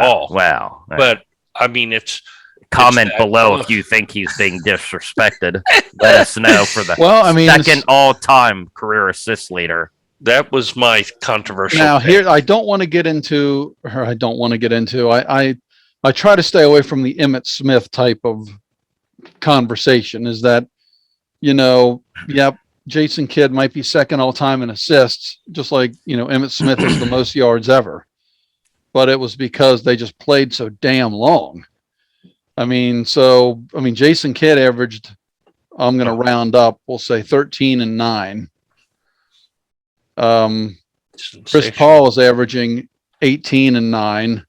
all. Wow! But I mean it's. Comment below if you think he's being disrespected. Let us know for the second all-time career assist leader. That was my controversial. Now here, I don't want to get into. I try to stay away from the Emmitt Smith type of conversation. Is that, Jason Kidd might be second all time in assists, just like Emmitt Smith is the most yards ever, but it was because they just played so damn long. I mean, Jason Kidd averaged, I'm going to round up, we'll say 13 and 9. Chris Paul is averaging 18 and 9,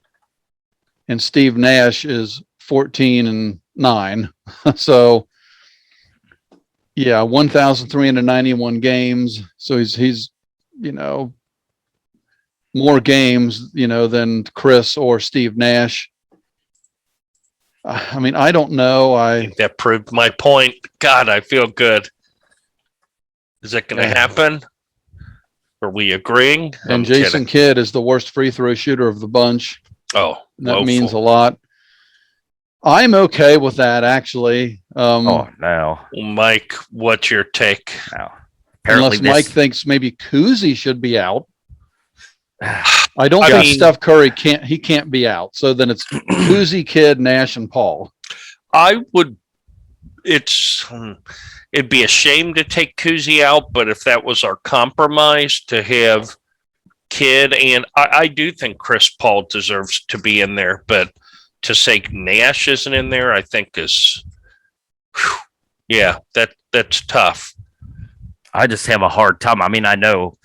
and Steve Nash is 14 and 9. So, yeah, 1,391 games. So he's more games, than Chris or Steve Nash. I mean, I don't know. I think that proved my point. God, I feel good. Is that going to happen? Are we agreeing? And Jason Kidd is the worst free throw shooter of the bunch. Oh, that means a lot. I'm okay with that, actually. No. Mike, what's your take? No. Unless Mike thinks maybe Cousy should be out. I don't think Steph Curry can't be out. So then it's Cousy, Kidd, Nash, and Paul. It'd be a shame to take Cousy out, but if that was our compromise to have Kidd, and I do think Chris Paul deserves to be in there, but to say Nash isn't in there, I think that's tough. I just have a hard time. I mean, I know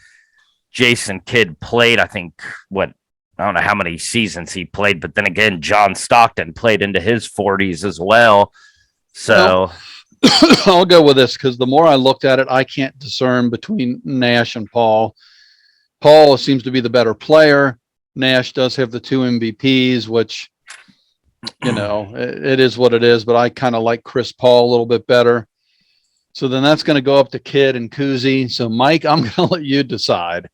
Jason Kidd played, I think, I don't know how many seasons he played, but then again, John Stockton played into his 40s as well. So I'll go with this because the more I looked at it, I can't discern between Nash and Paul. Paul seems to be the better player. Nash does have the 2 MVPs, which, it is what it is, but I kind of like Chris Paul a little bit better. So then that's going to go up to Kidd and Cousy. So Mike, I'm going to let you decide.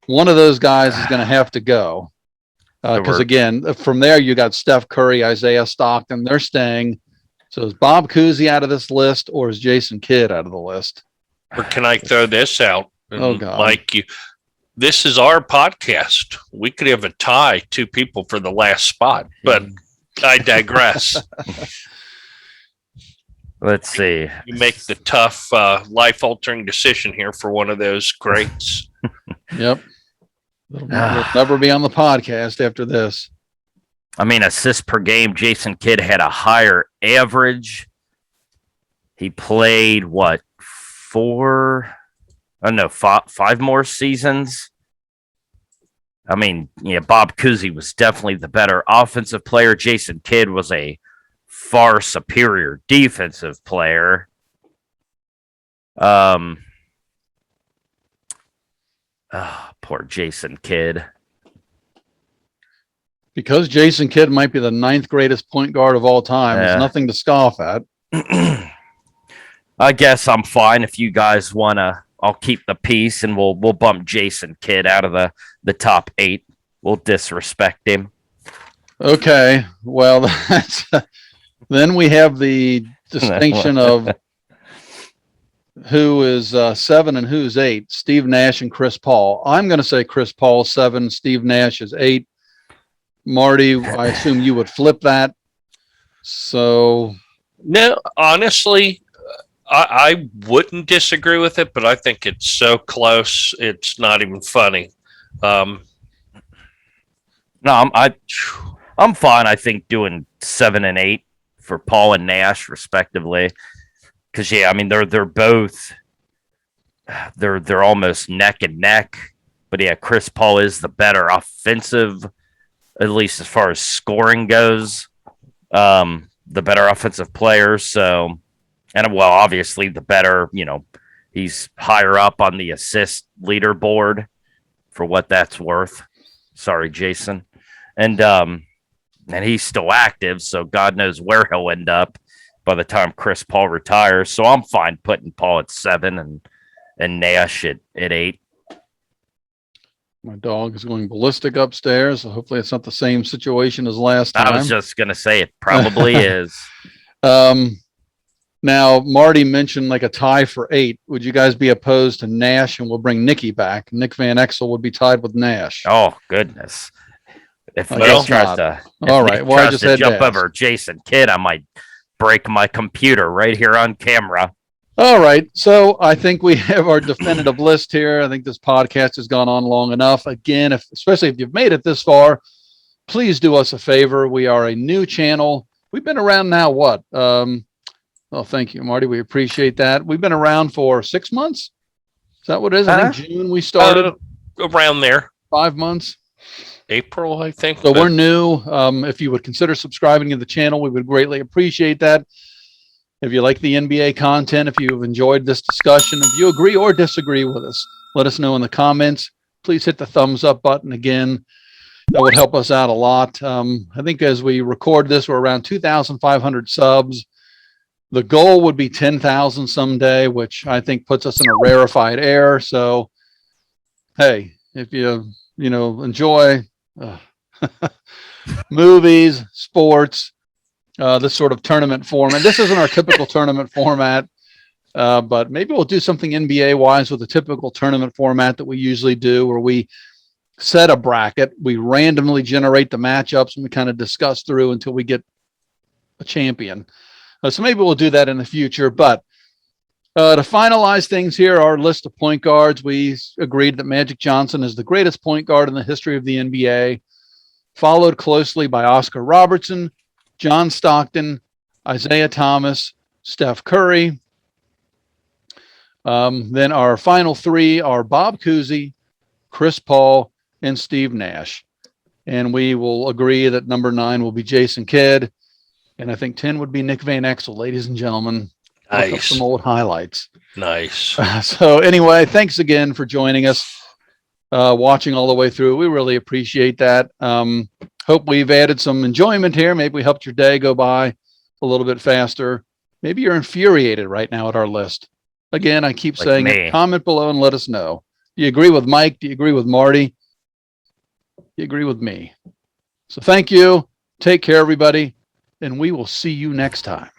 One of those guys is going to have to go. Because again, from there, you got Steph Curry, Isaiah Stockton. They're staying. So is Bob Cousy out of this list, or is Jason Kidd out of the list? Or can I throw this out? Oh, God. Mike, this is our podcast. We could have a tie, 2 people for the last spot, but I digress. Let's see. You make the tough, life-altering decision here for one of those greats. Yep. It'll never be on the podcast after this. I mean, assists per game, Jason Kidd had a higher average. He played, 5 more seasons. I mean, Bob Cousy was definitely the better offensive player. Jason Kidd was a far superior defensive player. Poor Jason Kidd. Because Jason Kidd might be the 9th greatest point guard of all time. There's nothing to scoff at. I guess I'm fine if you guys want to I'll keep the peace, and we'll bump Jason Kidd out of the top 8. We'll disrespect him. Okay. Well, then we have the distinction of who is 7 and who's 8. Steve Nash and Chris Paul. I'm going to say Chris Paul 7. Steve Nash is 8. Marty, I assume you would flip that. So no, honestly, I wouldn't disagree with it, but I think it's so close, it's not even funny. No, I'm fine. I think doing 7 and 8 for Paul and Nash, respectively, because I mean they're both they're almost neck and neck. But yeah, Chris Paul is the better offensive, at least as far as scoring goes. The better offensive player. So, and well, obviously the better. He's higher up on the assist leaderboard, for what that's worth. Sorry, Jason. And he's still active, so God knows where he'll end up by the time Chris Paul retires. So I'm fine putting Paul at 7 and Nash at 8. My dog is going ballistic upstairs, so hopefully it's not the same situation as last time. I was just going to say it probably is. Now, Marty mentioned like a tie for 8. Would you guys be opposed to Nash? And we'll bring Nicky back. Nick Van Exel would be tied with Nash. Oh, goodness. If Nick tries to, I just had jump over Jason Kidd, I might break my computer right here on camera. All right. So I think we have our definitive list here. I think this podcast has gone on long enough. Again, especially if you've made it this far, please do us a favor. We are a new channel. We've been around now, what? Well, thank you, Marty. We appreciate that. We've been around for 6 months. Is that what it is? I think June we started. Around there. 5 months. April, I think. So we're new. If you would consider subscribing to the channel, we would greatly appreciate that. If you like the NBA content, if you've enjoyed this discussion, if you agree or disagree with us, let us know in the comments. Please hit the thumbs up button again. That would help us out a lot. I think as we record this, we're around 2,500 subs. The goal would be 10,000 someday, which I think puts us in a rarefied air. So, hey, if you enjoy movies, sports, this sort of tournament format. This isn't our typical tournament format, but maybe we'll do something NBA-wise with a typical tournament format that we usually do, where we set a bracket, we randomly generate the matchups, and we kind of discuss through until we get a champion. So maybe we'll do that in the future. But to finalize things here, our list of point guards, we agreed that Magic Johnson is the greatest point guard in the history of the NBA, followed closely by Oscar Robertson, John Stockton, Isaiah Thomas, Steph Curry. Then our final 3 are Bob Cousy, Chris Paul, and Steve Nash. And we will agree that number 9 will be Jason Kidd. And I think 10 would be Nick Van Exel, ladies and gentlemen. Nice. Some old highlights. Nice. So anyway, thanks again for joining us, watching all the way through. We really appreciate that. Hope we've added some enjoyment here. Maybe we helped your day go by a little bit faster. Maybe you're infuriated right now at our list. Again, I keep saying it. Comment below and let us know. Do you agree with Mike? Do you agree with Marty? Do you agree with me? So thank you. Take care, everybody. And we will see you next time.